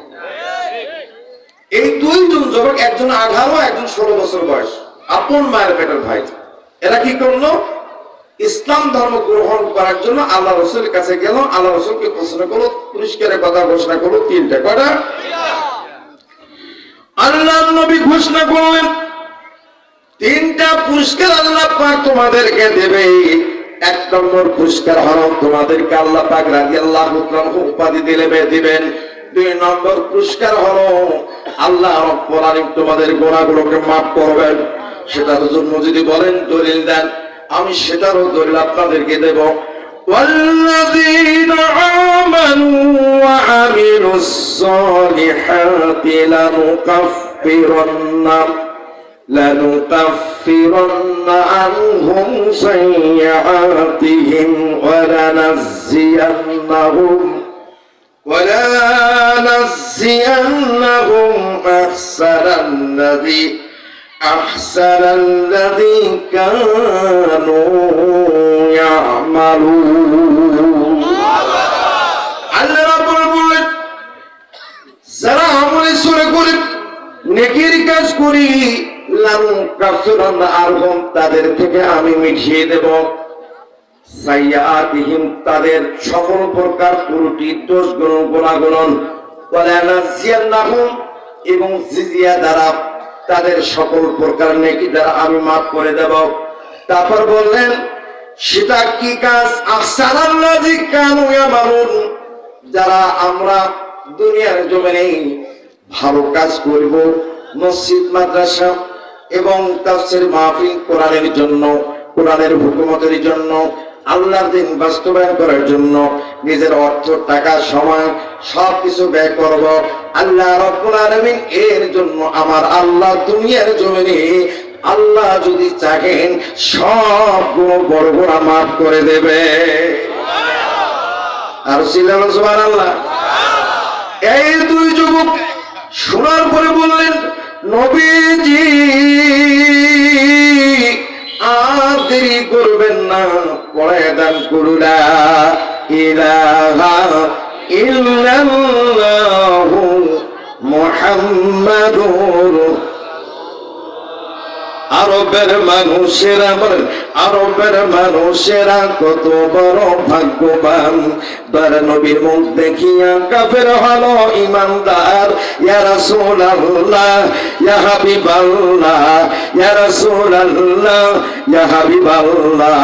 এই 2 জন যুবক, একজন 18, একজন 16 বছর বয়স, আপন মায়ের পেটের ভাই। এরা কি করলো? ইসলাম ধর্ম গ্রহণ করার জন্য আল্লাহ রাসূলের কাছে গেল। আল্লাহ রাসূলকে প্রশ্ন করলো, পুরস্কারের কথা ঘোষণা করলো 3টা। কয়টা? আল্লাহর নবী ঘোষণা করলেন 3টা পুরস্কার আল্লাহ পাক তোমাদেরকে দেবে। 1 নম্বর পুরস্কার হলো তোমাদেরকে আল্লাহ পাক রাদিয়াল্লাহু তাআলা উপাধি দিবেন। 2 নম্বর পুরস্কার হলো আল্লাহ রাব্বুল আলামিন তোমাদের গুনাহগুলোকে maaf করবেন। সেটার জন্য যদি বলেন দলিল দেন, আমি সেটারও দলিল আপনাদেরকে দেব। والذين آمنوا وعملوا الصالحات لنكفرن عنهم سيئاتهم ولنجزينهم أحسن الذي كانوا يعملون। আল্লাহ রাব্বুল বলেন, যারা আমলে সরে করে নেকির কাজ করি, লানুকাফিরান্না আনহুম, তাদের থেকে আমি মিটিয়ে দেব, সাইয়্যাতিহিম, তাদের সকল প্রকার ত্রুটি দোষগুলো গুনাহগুলো, ওয়ালানাজিয়ান্নাহুম, এবং জিজিয়া দ্বারা তাদের সকল প্রকার নেকি দ্বারা আমি মাফ করে দেব। তারপর বললেন সেটা কি কাজ? আহসানাল্লাযী কানু ইয়ামালুন, যারা আমরা দুনিয়ার জমিনে ভালো কাজ করব, মসজিদ মাদ্রাসা এবং তাফসীর মাহফিল কোরআনের জন্য, কোরআনের হুকুমতের জন্য, আল্লাহর দ্বীন বাস্তবায়ন করার জন্য নিজের অর্থ, টাকা, সময় সবকিছু ব্যয় করব আল্লাহ রাব্বুল আলামিন এর জন্য। আমার আল্লাহ দুনিয়ার জমিনে আল্লাহ যদি চাহেন সবগুলো বড় বড় মাফ করে দেবে। আর সুবহানাল্লাহ। এই 2 যুবক শোনার পরে বললেন, নবীজি দেরি করবেন না, পড়ে দেন কুরুলা ইলাহা ইল্লাল্লাহু মুহাম্মাদুর। আরবের মানুষেরা কত বড় ভাগ্যবান, তার নবীর মুখ দেখিয়া কাফের হলো ইমানদার। ইয়া রাসূলুল্লাহ, ইয়া হাবিবাল্লাহ, ইয়া রাসূলুল্লাহ, ইয়া হাবিবাল্লাহ,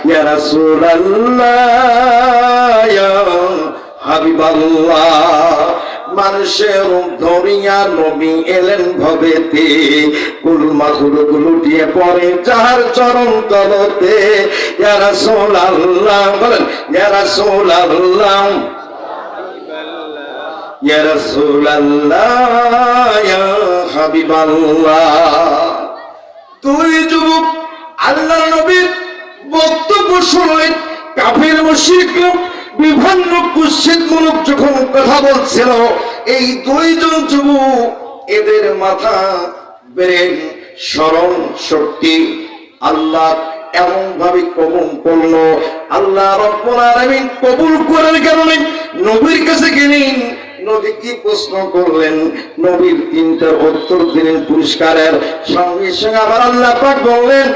ইয়া রাসূলুল্লাহ, ইয়া হাবিবাল্লাহ। মানুষের ধরিয়া নবী এলেন ভবেতে, কুলমাগুলো লুটিয়ে পড়ে যাহার চরণ তলতে। ইয়া রাসূলুল্লাহ বলেন, ইয়া রাসূলুল্লাহ, ইয়া রাসূলুল্লাহ, ইয়া হাবিবাল্লাহ। দুই যুবক আল্লাহর নবীর বক্তব্য শুনলেন। কাফির মুশরিক বিভিন্ন কুৎসিতমূলক যখন কথা বলছিল, এই দুইজন যুবক এদের মাথা ব্রেন স্মরণ শক্তি আল্লাহ এমন ভাবে কবুল করলো। আল্লাহ রাব্বুল আলামিন কবুল করার কারণে নবীর কাছে গেলেন। নবী কি প্রশ্ন করলেন, নবীর তিনটা উত্তর দিলেন পুরস্কারের সঙ্গে সঙ্গে। আবার আল্লাহ পাক বললেন,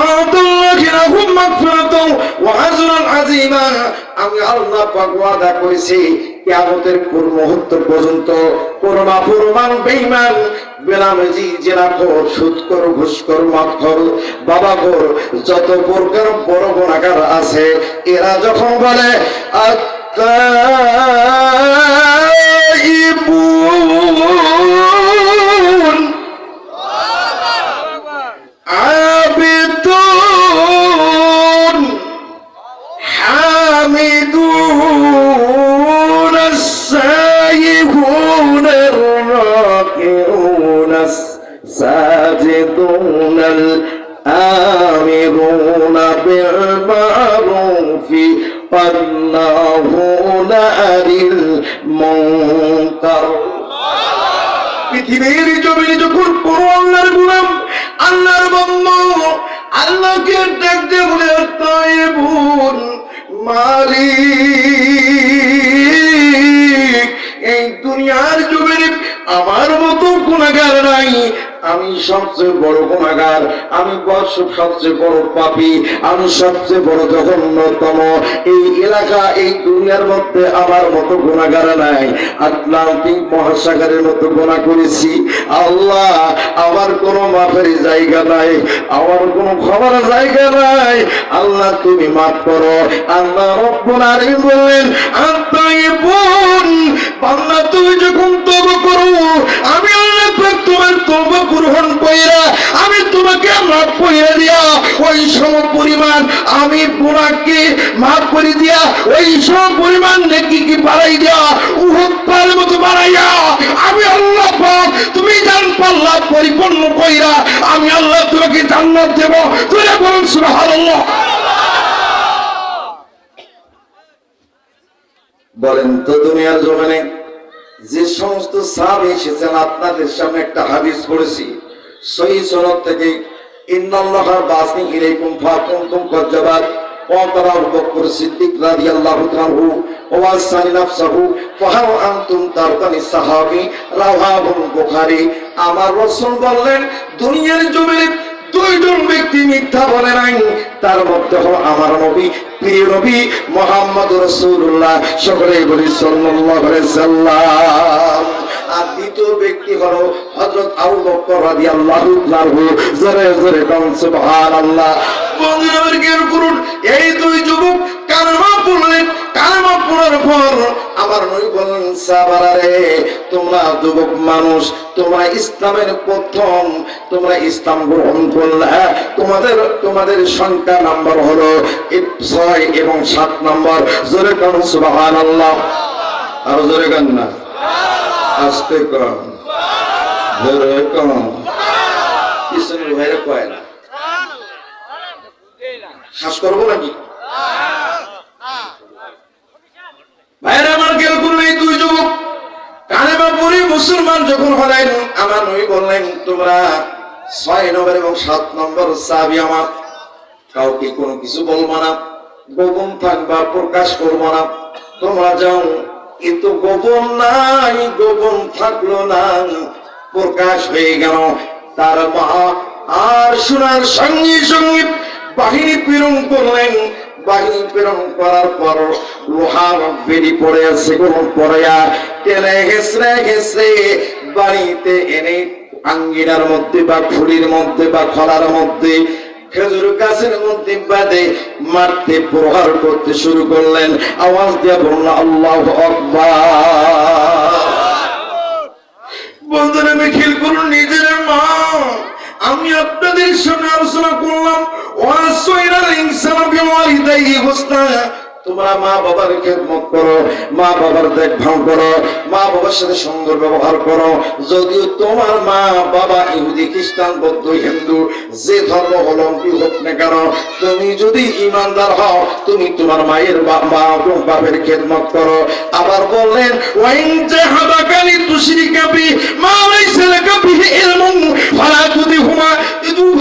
আতাল্লাহি লাহুম মাগফিরাতুন ওয়া আজরুন আযীমা। আমি আল্লাহ পাক ওয়াদা করেছি কিয়ামতের পূর্ব মুহূর্ত পর্যন্ত কোন নাফরমান বেঈমান বেনামাজি জিনাখোর সুদখোর ঘুষখোর মদখোর বাবাখোর যত প্রকার বড় গুনাহগার আছে, এরা যখন বলে আত্তাইবুন আবিদুন হামিদুন আস-সাইয়্যিহুন আর-রাকিউন আস-সাজিদুন আল-আমিরুন বিল মা'রুফি ওয়ান-নাহুনা আনিল মুনকার। পৃথিবীর জমিনে যখন কোন আল্লাহর গোলাম, আল্লাহর বান্দা আল্লাহকে ডাক দিয়ে বলে তাইবুন মালিক, এই দুনিয়ার জমিনে আমার মতো গুনাহগার নাই। আমি সবচেয়ে বড় গুনাহগার, আমি সবচেয়ে বড় পাপী, আমি সবচেয়ে বড় জঘন্যতম। এই এলাকা এই দুনিয়ার মধ্যে আমার মতো গুনাহগার নাই। আটলান্টিক মহাসাগরের মতো গুনাহ করেছি। আল্লাহ আমার কোনো মাফের জায়গা নাই, আমার কোনো ক্ষমার জায়গা নাই। আল্লাহ তুমি মাফ করো। আল্লাহ রব্বুল আলামিন বললেন, আত্তাইবুন, বান্দা তুমি যখন তওবা করো, আমি আল্লাহ পাক তোমার তওবা গ্রহণ কইরা আমি তোমাকে মাফ করে দিয়া ওই সম পরিমাণ আমি গুনাহকে মাফ করে দিয়া ওই সম পরিমাণ নেকি কি বাড়াই দিয়া উহুদ পাহাড়ের মতো বাড়াইয়া আমি আল্লাহ পাক তুমি জান পাল্লা পরিপূর্ণ কইরা আমি আল্লাহ তোমাকে জান্নাত দেব। তুই বলুন সুবহানাল্লাহ। বলেন তো দুনিয়ার জমিনে যে সমস্ত সাহাবী এসেছেন, আপনাদের সামনে একটা হাদিস পড়েছি সহিহ সনদ থেকে, ইন্নাল্লাহা বাসনি ইলাইকুম ফাকুনতুম কাজ্জাবাত وقال أبو بكر الصديق رضي الله عنه ووصى نفسه فهل أنتم ترضون الصحابي رواه البخاري। আমার রাসূল বললেন, দুনিয়ার জমিনে দুইজন ব্যক্তি মিথ্যা বলে নাই, তার মধ্যে হলো আমার নবী, প্রিয় নবী মুহাম্মদ রাসূলুল্লাহ, সকলেই বলি সাল্লাল্লাহু আলাইহি সাল্লাম। আর দ্বিতীয় ব্যক্তি হলো হযরত আবু বকর রাদিয়াল্লাহু আনহু। জোরে জোরে বলুন সুবহানাল্লাহ। বন্ধুরা কেন করুন, এই দুই যুবক কালেমা পড়লেন। কালেমা পড়ার পর আমার নবী বলেন, সাহাবারা রে, তোমরা যুবক মানুষ, তোমরা ইসলামের প্রথম তোমরা ইসলাম গ্রহণ করলে, তোমাদের সংখ্যা নাম্বার হলো 6 এবং 7 নম্বর। জোরে বলুন সুবহানাল্লাহ। আর জোরে গান না, আস্তে কম, জোরে কম, ইসলামের ভাইরা কয় না, শ্বাস করবো নাকি ভাইরা আমার? কেউ করলো এই দুই যুবক কালেমা পড়ে মুসলমান যখন হলেন, আমার নবী বললেন, তোমরা 6 নম্বর এবং 7 নম্বর সাহাবী আমার। কাউকে কোনো কিছু বলবো না, গোপন থাকবা, প্রকাশ করবো না। তোমরা যাও, কিন্তু গোপন নাই, গোপন থাকলো না, প্রকাশ হয়ে গেল। তার মা আর শোনার সঙ্গে সঙ্গে বাহিনী প্রেরণ করলেন। বাহিনী প্রেরণ করার পর লোহার বেড়ি পড়ে আছে, গরম পড়াইয়া টেনে হেসড়ে হেসড়ে বাড়িতে এনে আঙ্গিনার মধ্যে বা খুলির মধ্যে বা খলার মধ্যে খেজুর গাছের মধ্যে বাঁধে মারতে প্রহার করতে শুরু করলেন। আওয়াজ দিয়ে বলল আল্লাহু আকবার। বন্ধুরা খেয়াল করুন, নিজের মা। আমি আপনাদের সঙ্গে আলোচনা করলাম ওয়াসাইনাল ইনসানা বিওয়ালিদাইহি হুসনা। তোমরা মা বাবার খেদমত করো, মা বাবার দেখভাল করো, মা বাবার সাথে সুন্দর ব্যবহার করো। যদিও তোমার মা বাবা ইহুদি, খ্রিস্টান, বৌদ্ধ, হিন্দু, যে ধর্ম অবলম্বী হোক না কেন, তুমি যদি ইমানদার হও, তুমি তোমার মায়ের বাপের খেদমত করো। আবার বললেন ওয়াইন জাহাদাকা লিতুশরিকা বি মা লাইসা লাকা বিহি ইলমুন ফালা তুতিহুমা।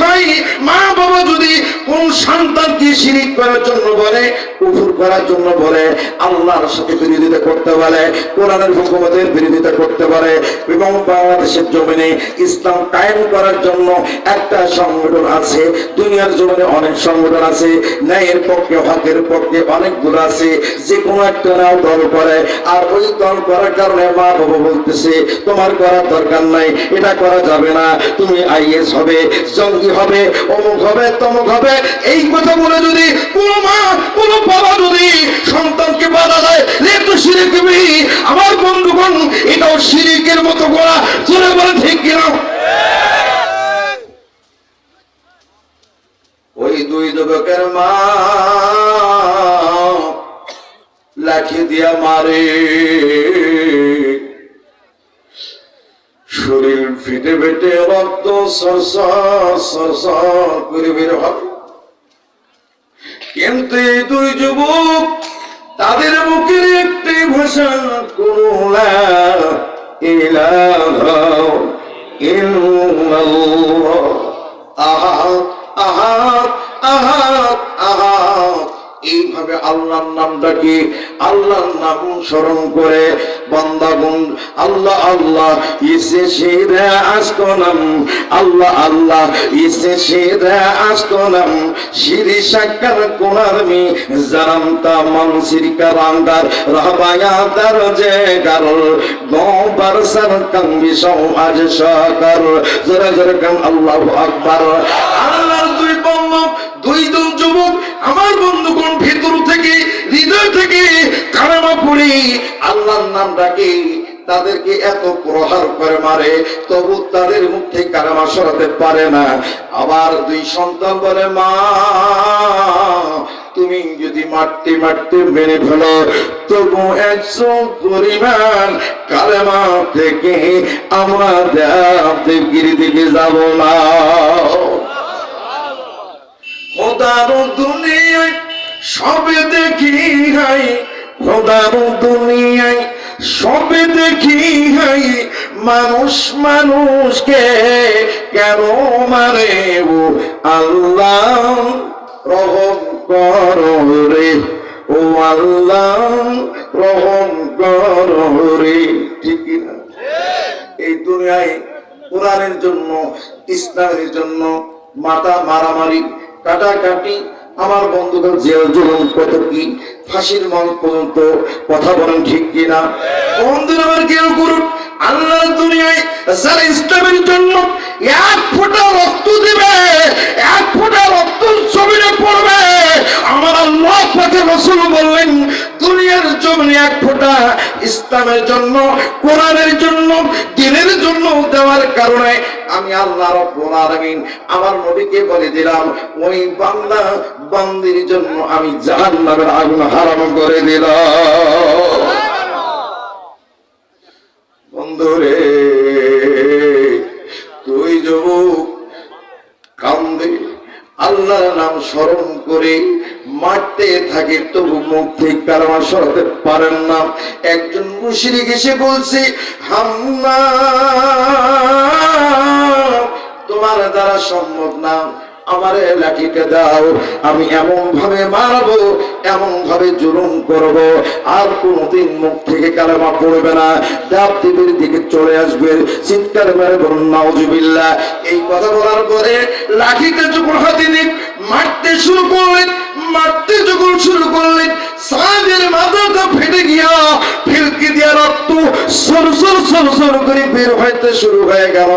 ভাই, মা বাবা যদি কোন সন্তানকে শিরিক করার জন্য বলে, কুফর করার জন্য বলে, আল্লাহর সাথে বিরোধিতা করতে পারে, কোরআনের হুকুমতের বিরোধিতা করতে পারে, এবং বাংলাদেশের জমিনে ইসলাম কায়েম করার জন্য একটা সংগঠন আছে, দুনিয়ার জমিনে অনেক সংগঠন আছে, ন্যায়ের পক্ষে হকের পক্ষে অনেকগুলো আছে, যে কোনো একটা নাও দল করে। আর ওই দল করার কারণে মা বাবা বলতেছে তোমার করার দরকার নাই, এটা করা যাবে না, তুমি আইএস হবে, জঙ্গি হবে, অমুক হবে, তমুক হবে। এই কথা বলে যদি কোন মা কোন বাবা যদি সন্তানকে বাধা দেয়, তো শিরিক বি, আমার বন্ধুগণ, এটাও শিরিকের মতো করা। চলে বলে ঠিক কিনা? ওই দুই যুবকের মা লাঠি দিয়া মারে, শরীর ফেটে ফেটে রক্ত সরসর করে বের হয়। কিন্তু এই দুই যুবক, তাদের মুখের একটি ভাষা, কোন লা ইলাহা ইল্লাল্লাহ, আহাদ আহাদ আহাদ আহাদ। এইভাবে আল্লাহর নামটাকে, আল্লাহর নাম স্মরণ করে বান্দাগণ আল্লাহ আল্লাহ ইসে শিরা আসকনাম, আল্লাহ আল্লাহ ইসে শিরা আসকনাম, শিরি শাকার কোনারমি জারামতা মানসির কারাঙ্গার রহবায়া দরজে গার গোবার সরকাম বিশাও আজ সাকার। জোরে জোরে কাম আল্লাহু আকবার। আল্লাহর দুই বন্ধু, দুই যুবক, আমার বন্ধুগণ, ভিতর থেকে, হৃদয় থেকে কালেমা পড়ে আল্লাহর নাম ডাকে, তাদেরকে এত প্রহার করে মারে, তবু তাদের মুখ থেকে কালেমা সরাতে পারে না। আবার দুই সন্তান বলে মা, তুমি যদি মারতে মারতে মেরে ফেলো, তবু 100 পরিমাণ কালেমা থেকে আমরা দেবগিরি দিকে যাব না। খোদার দুনিয়ায় সবে দেখি হাই, খোদার দুনিয়ায় সবে দেখি হাই, মানুষ মানুষকে কেন মারে ও আল্লাহ, রহম করো রে ও আল্লাহ, রহম করো রে। ঠিক না? এই দুনিয়ায় কোরআনের জন্য, ইসলামের জন্য মাথা মারামারি, কাটাকাটি, আমার বন্ধুগণ জেল জুলুম কত কি, ফাঁসির মঞ্চ পর্যন্ত। কথা বলেন ঠিক কিনা? বন্ধুরা আমার কেউ করুন, আল্লাহর দুনিয়ায় যারা ইসলামের জন্য 1 ফোঁটা রক্ত দিবে, 1 ফোঁটা রক্ত জমিনে পড়বে, আমার আল্লাহ পাকের রাসূল বললেন দুনিয়ার জমিনে 1 ফোঁটা ইসলামের জন্য, কোরআনের জন্য, দ্বীনের জন্য দেওয়ার কারণে আমি আল্লাহ রাব্বুল আলামিন আমার নবীকে বলে দিলাম, ওই বান্দা বান্দির জন্য আমি জাহান্নামের আগুন হারাম করে দিলাম। বন্ধুরে, তুই যুবক কান্দে, আল্লাহর নাম স্মরণ করে মারতে থাকে, তবু মুখ থেকে কালেমা সরাতে পারেন না। একজন মুশরিক এসে বলছে, হাম্মা তোমার দ্বারা সম্ভব না, আমারে লাঠিটা দাও, আমি এমন ভাবে মারবো, এমন ভাবে জুলুম করব, আর কোনদিন মুখ থেকে কালেমা পড়বে না, ডাব টিভির দিকে চলে আসবে, চিৎকার মেরে বলুন নাউজুবিল্লাহ। এই কথা বলার পরে লাঠিটা যখন হাতে নিয়ে মারতে শুরু করলেন, মারতে যখন শুরু করলেন, সাহেবের মাথাটা ফেটে গিয়া ফিলকি দিয়া রক্ত সরসর সরসর করে বের হইতে শুরু হয়ে গেল।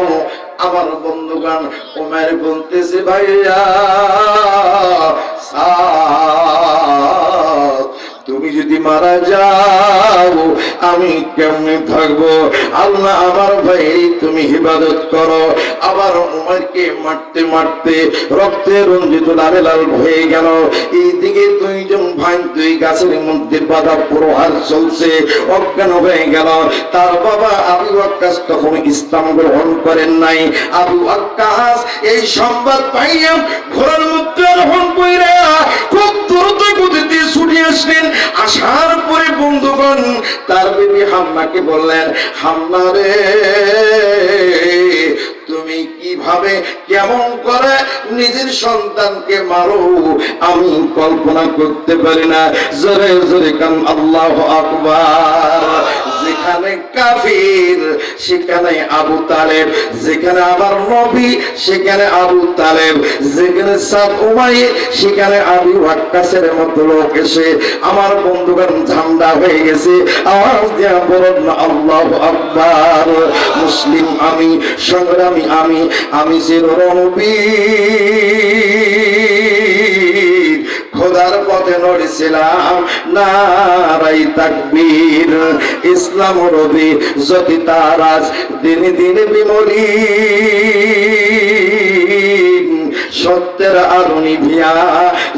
আমার বন্ধুগণ ওমর বলতেছে, ভাইয়া তুমি যদি মারা যাও আমি কেমনে থাকবো? আল্লাহ আমার ভাই তুমি ইবাদত করো। আবার উমরকে মারতে মারতে রক্তে রঞ্জিত লালে লাল হয়ে গেল। এইদিকে দুইজন ভাই দুই গাছের মধ্যে বাধা প্রহার চলছে, অজ্ঞান হয়ে গেল। তার বাবা আবু ওয়াক্কাস তখন ইসলাম গ্রহণ করেন নাই। আবু ওয়াক্কাস এই সংবাদ পাইয়া ঘোড়ার মধ্যে আরোহণ কইরা খুব দ্রুত গতিতে ছুটে আসলেন। আসার পরে বন্ধুগণ তার বিবি হাম্মাকে বললেন, হাম্মা রে তুমি কিভাবে কেমন করে নিজের সন্তানকে মারো আমি কল্পনা করতে পারি না। জোরে জোরে কান আল্লাহু আকবার। যেখানে কাফির সেখানে আবু তালেব, যেখানে আমার নবী সেখানে আবু তালেব, যেখানে সাদ উমাইয়া সেখানে আবু ওয়াক্কাসের মতো লোক এসে আমার বন্ধুগণ ঝান্ডা হয়ে গেছে। আওয়াজ দিয়া বলুন না আল্লাহু আকবার। মুসলিম আমি, সংগ্রামী আমি যে রণবীর খোদার পথে নড়েছিলাম নারাই তাকবীর। ইসলাম রবি জ্যোতি তারাজ দিনে দিনে বিমলি, সত্যের আলো নিভিয়া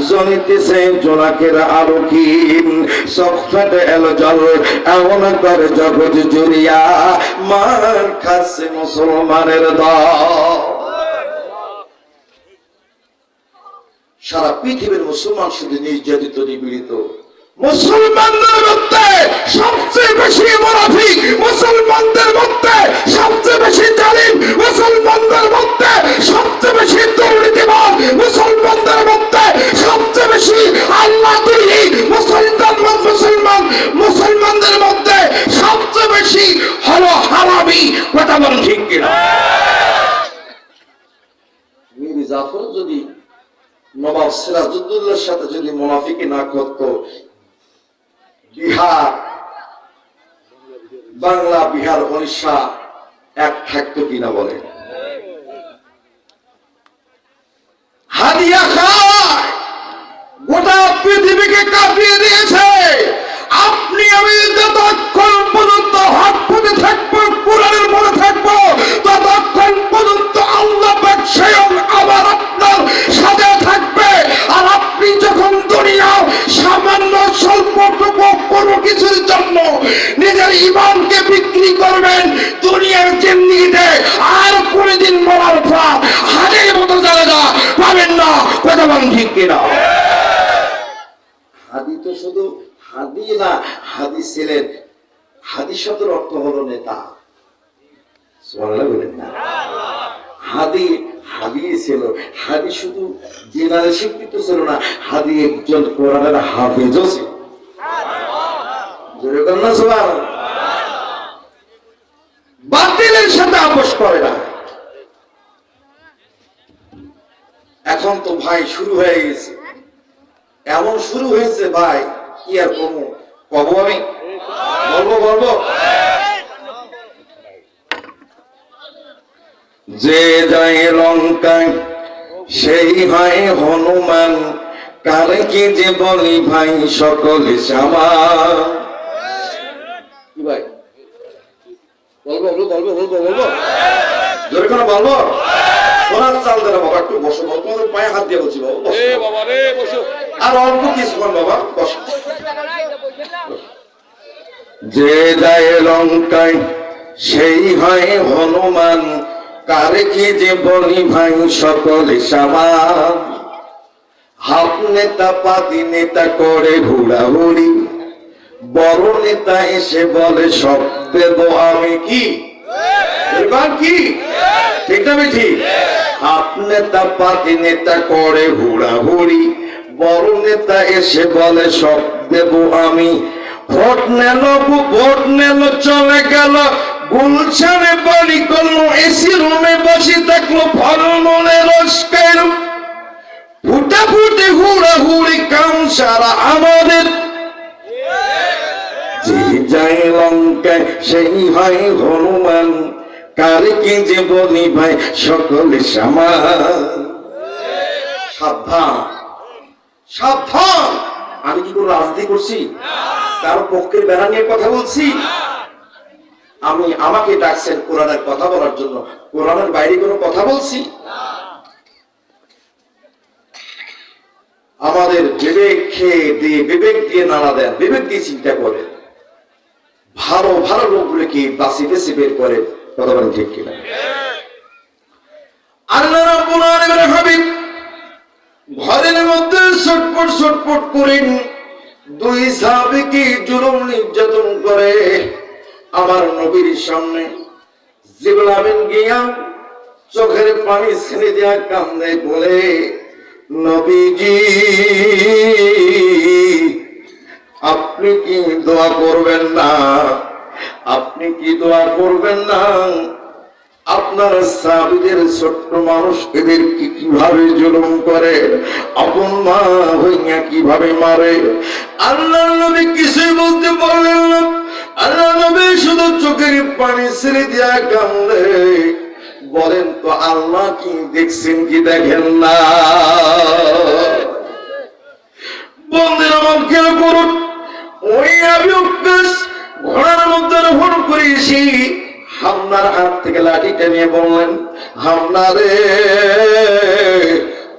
জ্বলিতেছে জোনাকের আলোকিন। চোখে এলো জল এমন করে জগৎ জুড়িয়া মার খাচ্ছে মুসলমানের দল। সারা পৃথিবীর মুসলমান শুধু নির্যাতিত নিপীড়িত। মুসলমানদের মধ্যে সবচেয়ে বেশি মুনাফিক, মুসলমানদের মধ্যে সবচেয়ে বেশি জালিম, মুসলমানদের মধ্যে সবচেয়ে বেশি দুর্নীতিবাজ, মুসলমানদের মধ্যে সবচেয়ে বেশি আল্লাহদ্রোহী, মুসলমানদের মধ্যে সবচেয়ে বেশি হলো হারামি। কথা বলেন ঠিক কিনা? মীর জাফর যদি নবাব সিরাজউদ্দৌলার সাথে যদি মুনাফিকি না করতো, বিহার, বাংলা, বিহার, উড়িষ্যা এক থাকতো কিনা বলে? হাদিয়া খায় গোটা পৃথিবীকে কাঁপিয়ে দিয়েছে। আপনি আমি যতক্ষণ পর্যন্ত হাত পথে থাকবো, কোরআনের মনে থাকবো, ততক্ষণ পর্যন্ত আল্লাহ পাক স্বয়ং আবার আপনার সাথে থাকবে। আর আপনি যখন দুনিয়া সামান্য স্বল্পটুকু কোনো কিছুর জন্য নিজের ঈমানকে বিক্রি করবেন দুনিয়ার জিন্দেগিতে, আর কোনদিন মরার পর হাতের মতো জায়গা পাবেন না। কথা বলেন ঠিক কিনা? হাদি তো শুধু হাদি না, হাদি ছিলেন। হাদি শব্দের অর্থ হলো নেতা। সুবহানাল্লাহ বলেন না? হাদি হাদি ছিল। হাদি শুধু জেনারেল শিক্ষিত ছিল না, হাদি একজন কোরআনের হাফেজও ছিল। জোরে বলেন না সুবহানাল্লাহ। বাতিলের সাথে আপোষ করে না। এখন তো ভাই শুরু হয়ে গেছে, এমন শুরু হয়েছে ভাই কি আর কমু কবো? আমি বলবো যে যায় লঙ্কায় সেই হয় হনুমান, কারে কি যে বলি ভাই সকলে সমান। কি ভাই বলবো জোরে করে বলবো? ওনার চাল দেন বাবা, একটু বসো, তোমাদের পায়ে হাত দিয়ে বলছি বাবা, আর অল্প কিছুক্ষণ বাবা বসো। যে যায় লঙ্কায় সেই হয় হনুমান, কারে কি যে বলি ভাই সকলে সমান। হাফ নেতা পাতি নেতা করে হুড়াহুড়ি, বড় নেতা এসে বলে সব দেব আমি কি এবার কি ঠিক না ঠিক? হাত নেতা পাতি নেতা করে হুড়াহুড়ি, বড় নেতা এসে বলে সব দেব আমি। ভোট নেল চলে গেল, গুলশানে বাড়ি করলো, এসি রুমে বসে থাকলো, ফলমূলের রস খাইলো, ফুটাফুটি হুড়াহুড়ি কাম সারা আমাদের। যে যাই লঙ্কায় সেই হয় হনুমান, কার কি যে বলি ভাই সকলে সমান। সাবধান সাবধান, আমি কি কোনো রাজনীতি করছি? কারো পক্ষের বেড়া নিয়ে কথা বলছি? আমাকে ডাকছেন কোরআনের কথা বলার জন্য, কোরআনের বাইরে কোনো কথা বলছি? আমাদের বিবেক বিবেক দিয়ে নাড়া দেন, বিবেক দিয়ে চিন্তা করেন, ভালো ভালো লোকগুলোকে বাঁচি বেশি বের করে, কথা বলেন ঠিক কিনা? আল্লাহ রাব্বুল আলামিনের হাবিব ঘরের মধ্যে ছটফট করেন, দুই সাহাবীকে জুলুম নির্যাতন করে আমার নবীর সামনে জিবরিল আমিন গিয়া চোখের পানি ছেড়ে দেয়া কান্দে বলে, নবীজি আপনি কি দোয়া করবেন না? আপনি কি দোয়া করবেন না? আপনার সাহাবীদের ছোট্ট মানুষ এদের কিভাবে জুলুম করে, আপন মা হইয়া কিভাবে মারে। আল্লাহর নবী কিছুই বলতে পারলেন না। আল্লাহর নবী শুধু চোখের পানি ছেড়ে দিয়া কান্দে। বলেন তো আল্লাহ কি দেখছেন কি দেখেন না? বন্ধুরা আমার খেয়াল করুন, ওই আবু ওয়াক্কাস ঘোড়ার মধ্যে আরোহণ করেছি, হামনার হাত থেকে লাঠিটা নিয়ে বললেন, হামনা রে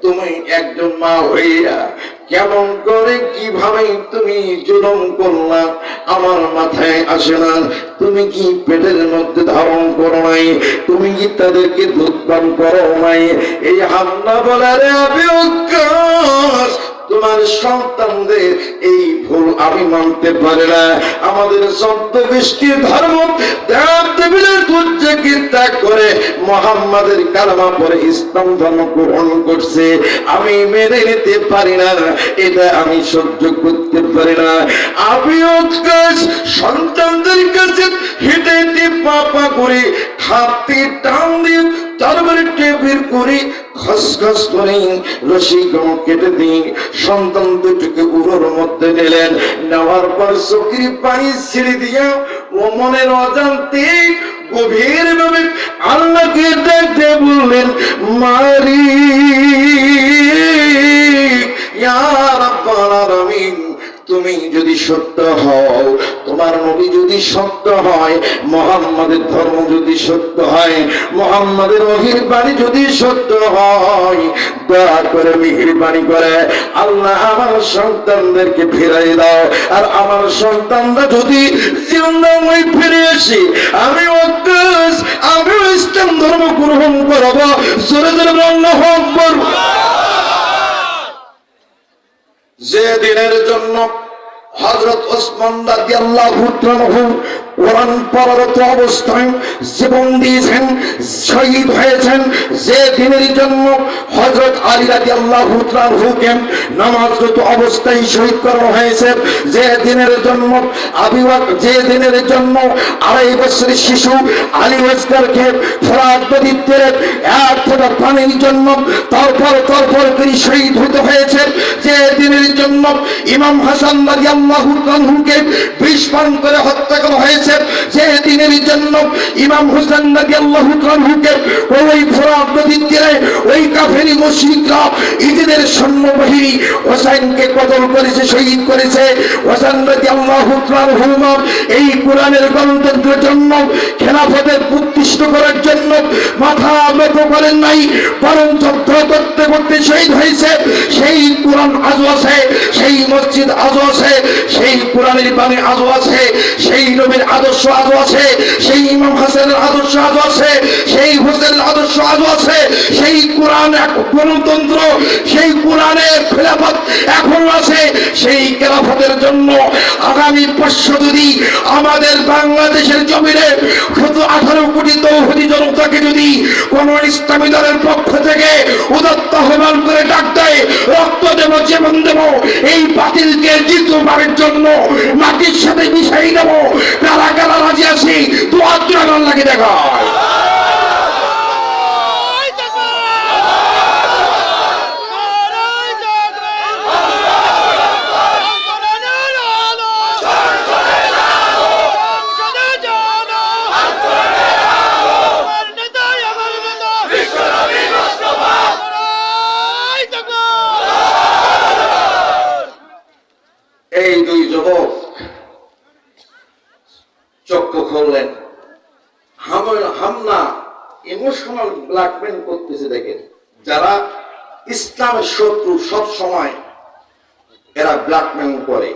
তুমি একজন মা হইয়া কেমন করে কিভাবে তুমি জুলুম করলা আমার মাথায় আসে না। তুমি কি পেটের মধ্যে ধারণ করো নাই? তুমি কি তাদেরকে দুধ পান করো নাই? এই হামনা বলে, রে আবু ওয়াক্কাস তোমার সন্তানদের এই ভুল আমি মানতে পারি না। আমাদের সন্ত গোষ্ঠীর ধর্ম দেব দেবীর পূজাকে ত্যাগ করে মুহাম্মাদের কালেমা পড়ে ইসলাম ধর্ম গ্রহণ করছে, আমি মেনে নিতে পারি না, এটা আমি সহ্য করতে পারি না। আবু ওয়াক্কাস সন্তানদের কাছে হেঁটে হেঁটে পা করে হাতে টান দিয়ে তারপরে টেবিল করে খসখস করে রশি কেটে দিয়ে সন্তান দুটোকে উড়োর মধ্যে নিলেন। নেওয়ার পর চোখের পানি ছেড়ে দিয়ে ও মনের অজান্তে গভীর ভাবে আল্লাহকে ডাকতে বললেন, মালিক ইয়া রাব্বাল আলামিন, তুমি যদি সত্য হও, তোমার নবী যদি সত্য হয়, মুহাম্মাদের ধর্ম যদি সত্য হয়, মুহাম্মাদের ওহীর বাণী যদি সত্য হয়, দয়া করে মেহেরবানি করে আল্লাহ আমার সন্তানদেরকে ফিরাই দাও। আর আমার সন্তানরা যদি জিন্দাময় ফিরে আসে, আমি ওয়াক্কাস আমি ইসলাম ধর্ম গ্রহণ করব। জোরে জোরে আল্লাহু আকবার। যে দিনের জন্য হযরত ওসমান রাদিয়াল্লাহু তাআলা কোরআন পড়ারত অবস্থায় জীবন দিয়েছেন, শহীদ হয়েছেন, যে দিনের জন্য হযরত আলী রাদিয়াল্লাহু তাআলাকে নামাজরত অবস্থায় শহীদ করা হয়েছে, যে দিনের জন্য যে দিনের জন্য 2.5 বছরের শিশু আলী ওয়াসকারকে ফোরাত নদীতে এক ফোঁটা পানির জন্য তরফর করে শহীদ হতে হয়েছে, যে দিনের জন্য ইমাম হাসান রাদিয়াল্লাহু তাআলাকে বিষ পান করে হত্যা করা হয়েছে, যে দিনের জন্য ইমাম হোসেন রাদিয়াল্লাহু তাআলাকে ওই ফোরাত নদীর তীরে ওই কাফেরি মুশরিকরা ইজিদের সৈন্যবাহিনী হোসেনকে কতল করেছে, শহীদ করেছে। হোসেন রাদিয়াল্লাহু তাআলা এই কোরআনের গণতন্ত্রের জন্য, খেলাফতের প্রতিষ্ঠিত করার জন্য মাথা নত করেন নাই, বরং যুদ্ধ করতে করতে শহীদ হয়েছে। সেই কোরআন আজও আছে, সেই মসজিদ আজও আছে, সেই কোরআনের বাণী আজও আছে, সেই নবীর আদর্শ আজও আছে, সেই ইমাম হাসানের আদর্শ আজও আছে, সেই হোসেনের আদর্শ আজও আছে। সেই কোরআন এক গণতন্ত্র, সেই কোরআনের খেলাফত এখন আছে। সেই খেলাফতের জন্য আগামী বছর যদি আমাদের বাংলাদেশের জমিনে 18 কোটি তৌহিদি জনতাকে যদি কোন ইসলামী দলের পক্ষ থেকে উদাত্ত আহ্বান করে ডাক দেয়, রক্ত দেব, জীবন দেব, এই বাতিলকে জিতবারের জন্য মাটির সাথে মিশাই দেব। কারা কারা রাজি আছি দুহাত জোড়া লাগে দেখা। এই দুই যুবক চক্ষু খুললেন, হামলা ইমোশনাল ব্ল্যাকমেল করতেছে। দেখেন, যারা ইসলামের শত্রু সব সময় এরা ব্ল্যাকমেল করে।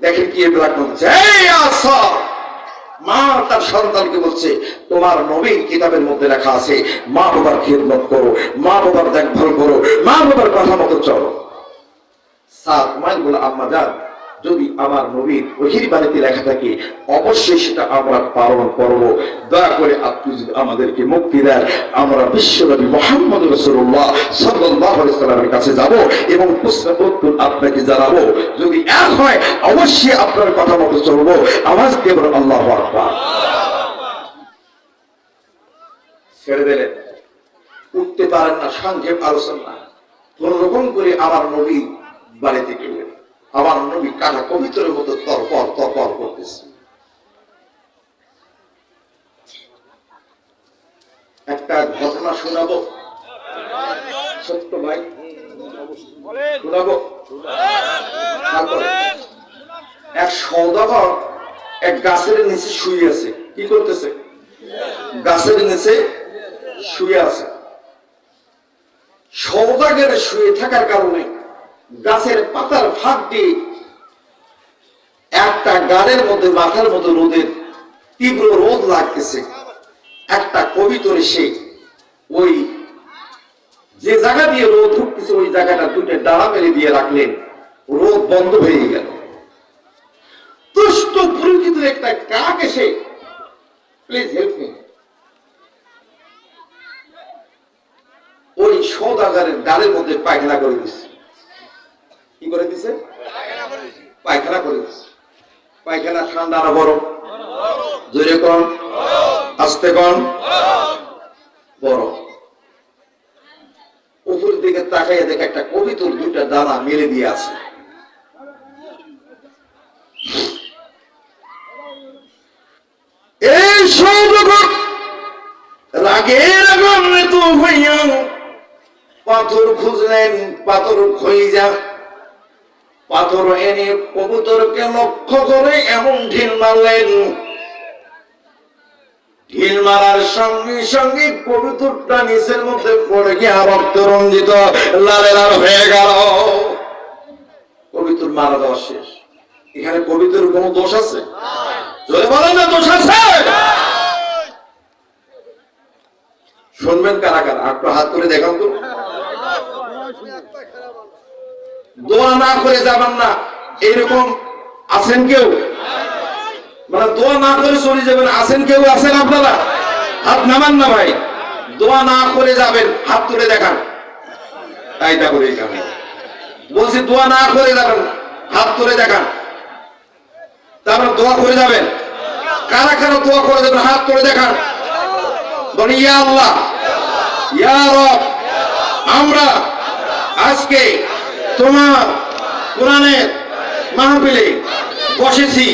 দেখেন কি ব্ল্যাকমেল করছে। এই আসা, মা তার সন্তানকে বলছে, তোমার নবীর কিতাবের মধ্যে লেখা আছে মা বাবার খিদমত করো, মা বাবার দেখভাল করো, মা বাবার কথা মতো চলো। সাত মাইল বলে, আম্মা যান, যদি আমার নবীর ওহির বাড়িতে লেখা থাকে অবশ্যই সেটা আমরা পালন করব। দয়া করে আপনি যদি আমাদেরকে মুক্তি দেন, আমরা বিশ্বনবী মুহাম্মদ রাসূলুল্লাহ সাল্লাল্লাহু আলাইহি ওয়াসাল্লামের কাছে যাব এবং প্রশ্নের উত্তর আপনাকে জানাবো। যদি এক হয় অবশ্যই আপনার কথা মতো চলবো। আওয়াজ দিয়ে বলুন আল্লাহু আকবার। ছেড়ে দিলেন, উঠতে পারেন না, সংক্ষেপ আলোচনা কোন রকম করে আমার নবী বাড়িতে গেলেন। আমার নবী কাটা কবিতরের মতো তরপর করতেছে। একটা ঘটনা শোনাবো, সত্য ভাই, শোনাবো। এক সওদাগর এক গাছের নিচে শুয়ে আছে। কি করতেছে? গাছের নিচে শুয়ে আছে। সওদাগর শুয়ে থাকার কারণে গাছের পাতার ফাঁক দিয়ে একটা গাড়ের মধ্যে মাথার মতো রোদের তীব্র রোদ লাগতেছে। একটা কবিতর এসে ওই যে জায়গা দিয়ে রোদ ঢুকতেছে ওই জায়গাটা দুটো ডালা মেরে দিয়ে রাখলেন, রোদ বন্ধ হয়ে গেল। তুষ্ট প্রকৃতির একটা কাক এসে, প্লিজ হেল্প মি, ওই সওদাগরের ডালের মধ্যে পায়খানা করে দিচ্ছে। কি করে দিছে? পায়খানা করে দিছে। পায়খানা ঠান্ডা না গরম? জোরে কম, আস্তে কম, গরম। উপরের দিকে তাকাইয়া দেখে একটা কবিতর দুইটা দানা মেলে দিয়ে আছে। এই সৌরগর রাগের আগুনে তো হইয়া পাথর খুঁজলেন, পাথর খইজা পাথর এনে কবুতরকে লক্ষ্য করে এমন ঢিল মারলেন। ঢিল মারার সঙ্গে সঙ্গে কবুতরটা নিচের মধ্যে পড়ে গিয়ে রক্ত রঞ্জিত লালে লাল হয়ে গেল। কবুতর মারা দেওয়া শেষ। এখানে কবুতরের কোনো দোষ আছে? জোরে বলেন না, দোষ আছে? শুনবেন কারা কারা? একটু হাত করে দেখান তো। দোয়া না করে যাবেন না, এরকম আছেন কেউ? মানে দোয়া না করে চলে যাবেন, আছেন কেউ? আছেন আপনারা? হাত নামান না ভাই। দোয়া না করে যাবেন, হাত তুলে দেখান। তাইটা করে এখানে বলছি, দোয়া না করে যাবেন, হাত তুলে দেখান। তারপর দোয়া করে যাবেন। কারা কারা দোয়া করে যাবেন হাত তুলে দেখান। বলি, ইয়া আল্লাহ, ইয়া রব, আমরা আজকে তোমার কোরআনের মাহফিলে বসেছি,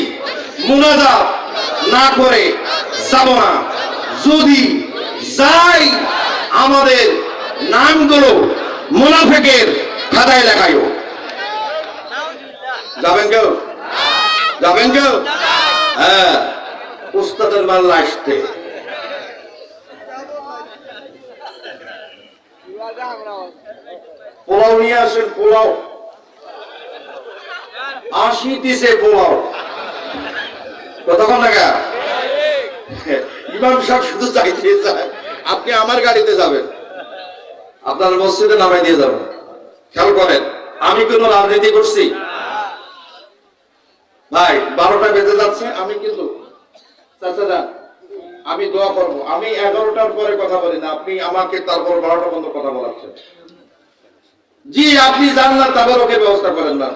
মুনাজাত না করে যাব না। যদি যাই আমাদের নামগুলো মুনাফিকের খাতায় লেখাইও। যাবেন কেউ? যাবেন কেউ? হ্যাঁ, উস্তাদের মাল্লা আসতে। পোলাও নিয়ে আসেন, পোলাও আসিতেছে, পোলাও কতক্ষণ টাকা? ইমাম সাহেব শুধু চাইতে চায়, আপনি আমার গাড়িতে যাবেন, আপনার মসজিদে নামাই দিয়ে যাবেন। খেয়াল করেন, আমি কোন রাজনীতি করছি? ভাই 12টা বেজে যাচ্ছে, আমি কিন্তু চাচারা আমি দোয়া করব, আমি 11টার পরে কথা বলি না, আপনি আমাকে তারপর 12টা পর্যন্ত কথা বলাচ্ছেন। জি আপনি যান না, তাবারকের ব্যবস্থা করেন না।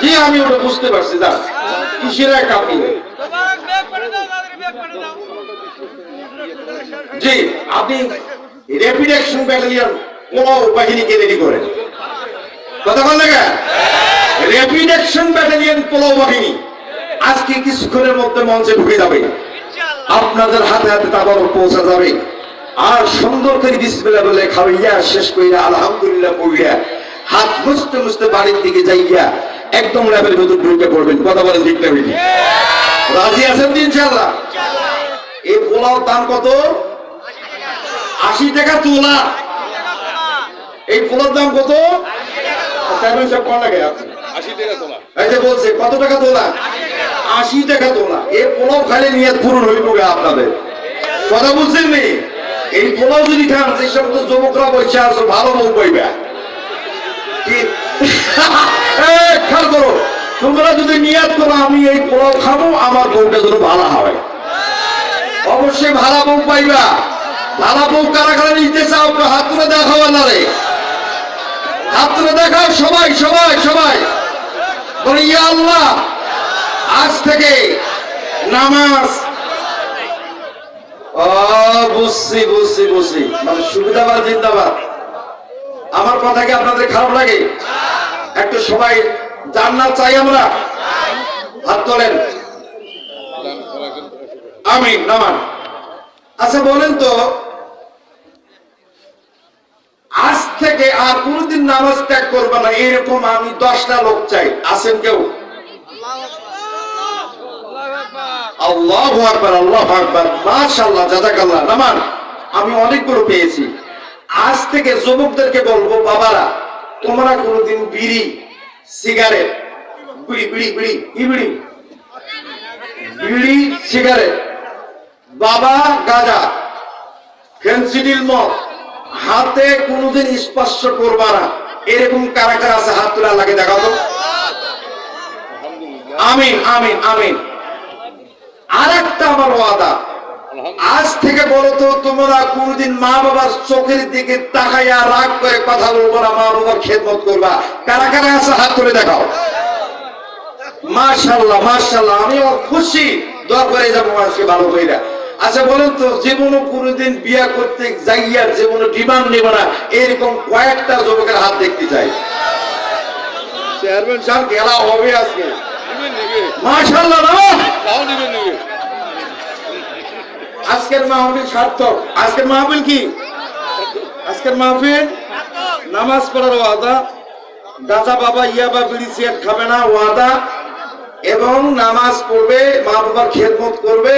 জি আমি ওটা বুঝতে পারছি, যান কিসের এক আপনি। জি আপনি র্যাপিড অ্যাকশন ব্যাটালিয়ন কোন বাহিনীকে রেডি করেন, কথা বল না। র্যাপিড অ্যাকশন ব্যাটালিয়ন পোলাও বাহিনী আজকে কিছুক্ষণের মধ্যে মঞ্চে ঢুকে যাবে, আপনাদের হাতে হাতে তাবারক পৌঁছা যাবে। আর সুন্দর করে বিসমিল্লাহ বলে খাওয়াইয়া শেষ কইরা আলহামদুলিল্লাহ পড়িয়া হাত মুছতে মুছতে বাড়ির দিকে যাইয়া একদম ল্যাবের ভিতর ঢুকে পড়বেন, কথা বলেন ঠিক না বেশি? রাজি আছেন তো ইনশাআল্লাহ? এই পোলাও দাম কত? 80 টাকা তোলা। এই পোলার দাম কত? 80 টাকা তোলা। এই যে বলছে কত টাকা তোলা? 80 টাকা তোলা। এই পোলাও খাইলে নিয়ত পূরণ হইব আপনাদের, কথা বুঝছেন নি? এই পোলাও যদি খান, যে সমস্ত যুবকরা বসে আছো ভালো বউ পাইবা। খেয়াল করো, তোমরা যদি নিয়ত করো আমি এই পোলাও খাবো, আমার বউটা যেন ভালো হয়, অবশ্যই ভালো বউ পাইবা। ভালো বউ কারা কারা নিতে চাও হাত তুলে দেখাও না রে, হাত তুলে দেখাও সবাই সবাই সবাই। বলে ইয়া আল্লাহ, আজ থেকে নামাজ। বুঝছি বুঝছি বুঝছি, মানে সুবিধাবাদ জিন্দাবাদ। আমার কথা কি আপনাদের খারাপ লাগে? একটু সবাই জান্নাত চাই আমরা, হাত তোলেন। আমিন নামান। আচ্ছা বলেন তো, আজ থেকে আর কোনদিন নামাজ ত্যাগ করবে না এরকম আমি 10টা লোক চাই, আছেন কেউ? আল্লাহু আকবার আল্লাহু আকবার, মাশাআল্লাহ জাযাকাল্লাহ। নামান আমি অনেকগুলো পেয়েছি। আজ থেকে যুবকদেরকে বলবো, বাবারা তোমরা কোনদিন বিড়ি সিগারেট, বিড়ি বিড়ি বিড়ি কি বিড়ি বিড়ি সিগারেট, বাবা গাঁজা, ফেন্সিডিল মদ হাতে কোনদিন স্পর্শ করবা না, এরকম কারা কারা আছে হাত তুলে আল্লাহকে দেখাও তো। আমিন আমিন আমিন। আর একটা আমার ওয়াদা, আজ থেকে বলো তো তোমরা কোনদিন মা বাবার চোখের দিকে তাকাইয়া রাগ করে কথা বলবো না, মা বাবার খেদমত করবা। কারা কারা আছে হাত তুলে দেখাও। মাশাআল্লাহ মাশাআল্লাহ, আমিও খুশি, দোয়া করে যাবো আজকে ভালো কইরা। আচ্ছা বলেন তো, জীবনে কোনদিন বিয়া করতে যাইয়া জীবনে ডিমান্ড নেব না এরকম কয়েকটা যুবকের হাত দেখতে চাই। চেয়ারম্যান সাহেব খেলা হবে আজকে, মাশাআল্লাহ না? তাও নেবেন নেবে। আজকের মাহফিল সার্থক। আজকের মাহফিল কি? আজকের মাহফিল নামাজ পড়ার ওয়াদা, গাঁজা বাবা ইয়াবা বিড়ি সিগারেট খাবে না ওয়াদা, এবং নামাজ পড়বে, মা বাবার খেদমত করবে,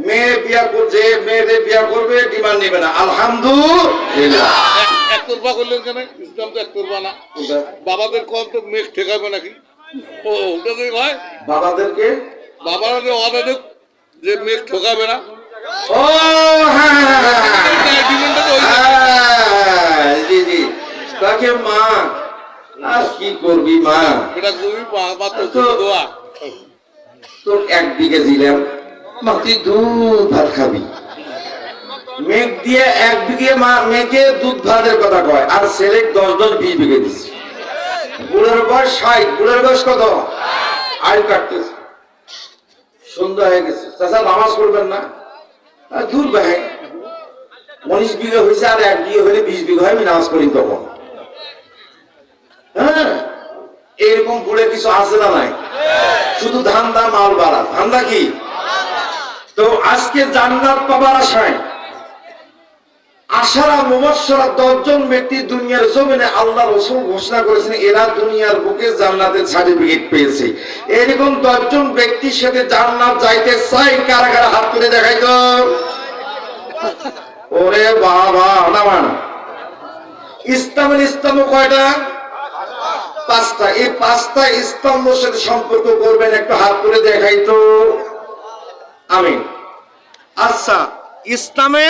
মেয়ে বিয়া করছে মেয়েদের বিয়া করবে, ডিমান্ড নেবে না। আলহামদুলিল্লাহ। একতরফা করলেন কেন? ইসলাম তো একতরফা না। বাবাদের কম তো মেঘ ঠেকাবে নাকি? ও ওটা যে হয় বাবাদেরকে, বাবারা যে ওয়াদা দেব যে মেঘ ঠকাবে না। ও হ্যাঁ ডিমান্ডটা তো জি জি, তাকে মা আর কি করবি মা, এটা তুমি মাত্র দোয়া। তোর 1 বিঘা দিলাম, মা তুই দুধ ভাত খাবি। মেঘ দিয়ে 1 বিঘে মেঘে দুধ ভাতের কথা কয়, আর ছেলে 10 20 বিঘে দিচ্ছে। বুড়ের বয়স 60, বুড়ের বয়স কত? আয় কাটতেছে, সন্ধ্যা হয়ে গেছে। চাচা নামাজ পড়বেন না? দূর ভাই, 19 বিঘা হয়েছে, আর 1 বিঘা হলে 20 বিঘা হয়, আমি নামাজ পড়ি তখন। হ্যাঁ এরকম বুড়ে কিছু আছে না নাই? শুধু ধান্দা মাল বাড়া, ধান্দা কি? তো আজকে জান্নাত পাবার আশায় আশারা মুবাশশারা 10 জন ব্যক্তি দুনিয়ার জমিনে আল্লাহ রাসূল ঘোষণা করেছেন এরা দুনিয়ার বুকে জান্নাতের সার্টিফিকেট পেয়েছে। এরকম 10 জন ব্যক্তির সাথে জান্নাত যাইতে চাই, কারা কারা হাত তুলে দেখাই তো। ওরে বাবা নামান। ইসলামের স্তম্ভ কয়টা? 5টা। এই 5টা স্তম্ভের সাথে সম্পর্ক করবেন, একটু হাত তুলে দেখাই তো। আমিন। আচ্ছা, ইসলামে